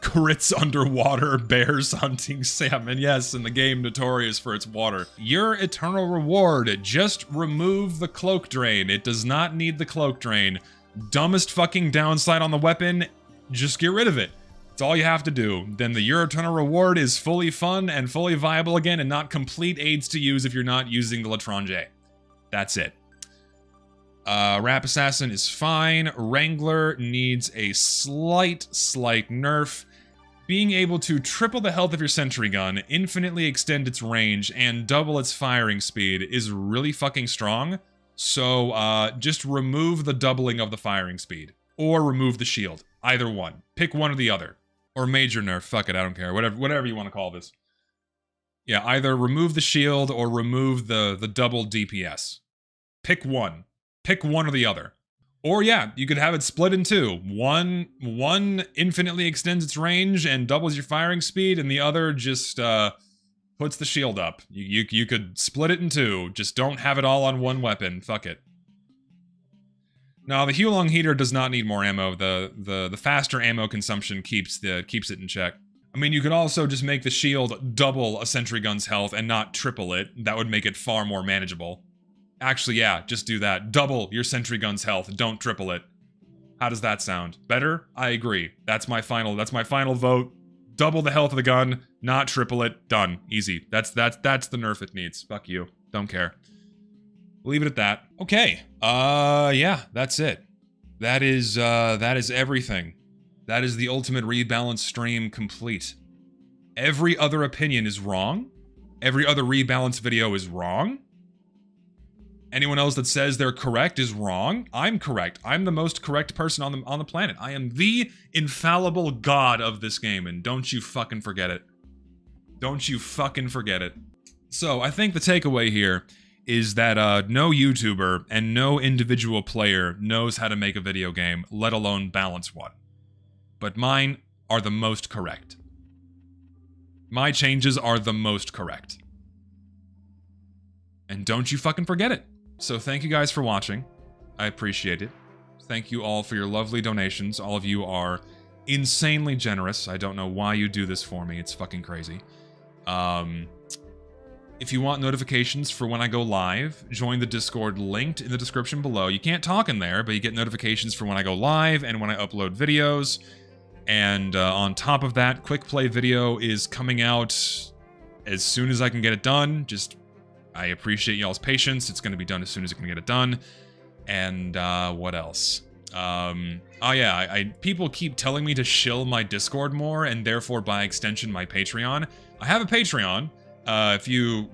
Crits underwater, bears hunting salmon. Yes, in the game notorious for its water. Your eternal reward, just remove the cloak drain. It does not need the cloak drain. Dumbest fucking downside on the weapon, just get rid of it. That's all you have to do. Then the Your Eternal Reward is fully fun and fully viable again and not complete aids to use if you're not using the L'étranger. That's it. Rap Assassin is fine. Wrangler needs a slight nerf. Being able to triple the health of your sentry gun, infinitely extend its range, and double its firing speed is really fucking strong. So, just remove the doubling of the firing speed. Or remove the shield. Either one. Pick one or the other. Or major nerf. Fuck it, I don't care. Whatever you want to call this. Yeah, either remove the shield or remove the double DPS. Pick one. Pick one or the other. Or yeah, you could have it split in two. One infinitely extends its range and doubles your firing speed, and the other just puts the shield up. You could split it in two. Just don't have it all on one weapon. Fuck it. No, the Huo-long heater does not need more ammo. The faster ammo consumption keeps it in check. I mean, you could also just make the shield double a sentry gun's health and not triple it. That would make it far more manageable. Actually, yeah, just do that. Double your sentry gun's health, don't triple it. How does that sound? Better? I agree. That's my final vote. Double the health of the gun, not triple it. Done. Easy. That's the nerf it needs. Fuck you. Don't care. Leave it at that. Okay. Yeah, that's it. That is everything. That is the ultimate rebalance stream complete. Every other opinion is wrong. Every other rebalance video is wrong. Anyone else that says they're correct is wrong. I'm correct. I'm the most correct person on the planet. I am the infallible god of this game, and don't you fucking forget it. Don't you fucking forget it. So, I think the takeaway here is that no YouTuber and no individual player knows how to make a video game, let alone balance one. But mine are the most correct. My changes are the most correct. And don't you fucking forget it. So thank you guys for watching. I appreciate it. Thank you all for your lovely donations. All of you are insanely generous. I don't know why you do this for me. It's fucking crazy. If you want notifications for when I go live, join the Discord linked in the description below. You can't talk in there, but you get notifications for when I go live and when I upload videos. And on top of that, Quick Play video is coming out as soon as I can get it done. I appreciate y'all's patience. It's going to be done as soon as I can get it done. And what else? Oh yeah, people keep telling me to shill my Discord more, and therefore by extension my Patreon. I have a Patreon. If you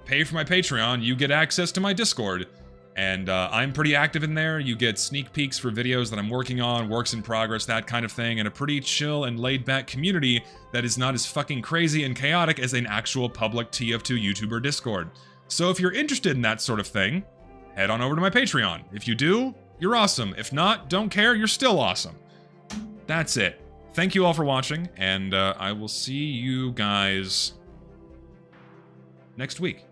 pay for my Patreon, you get access to my Discord. And I'm pretty active in there. You get sneak peeks for videos that I'm working on, works in progress, that kind of thing, and a pretty chill and laid-back community that is not as fucking crazy and chaotic as an actual public TF2 YouTuber Discord. So if you're interested in that sort of thing, head on over to my Patreon. If you do, you're awesome. If not, don't care, you're still awesome. That's it. Thank you all for watching, and I will see you guys next week.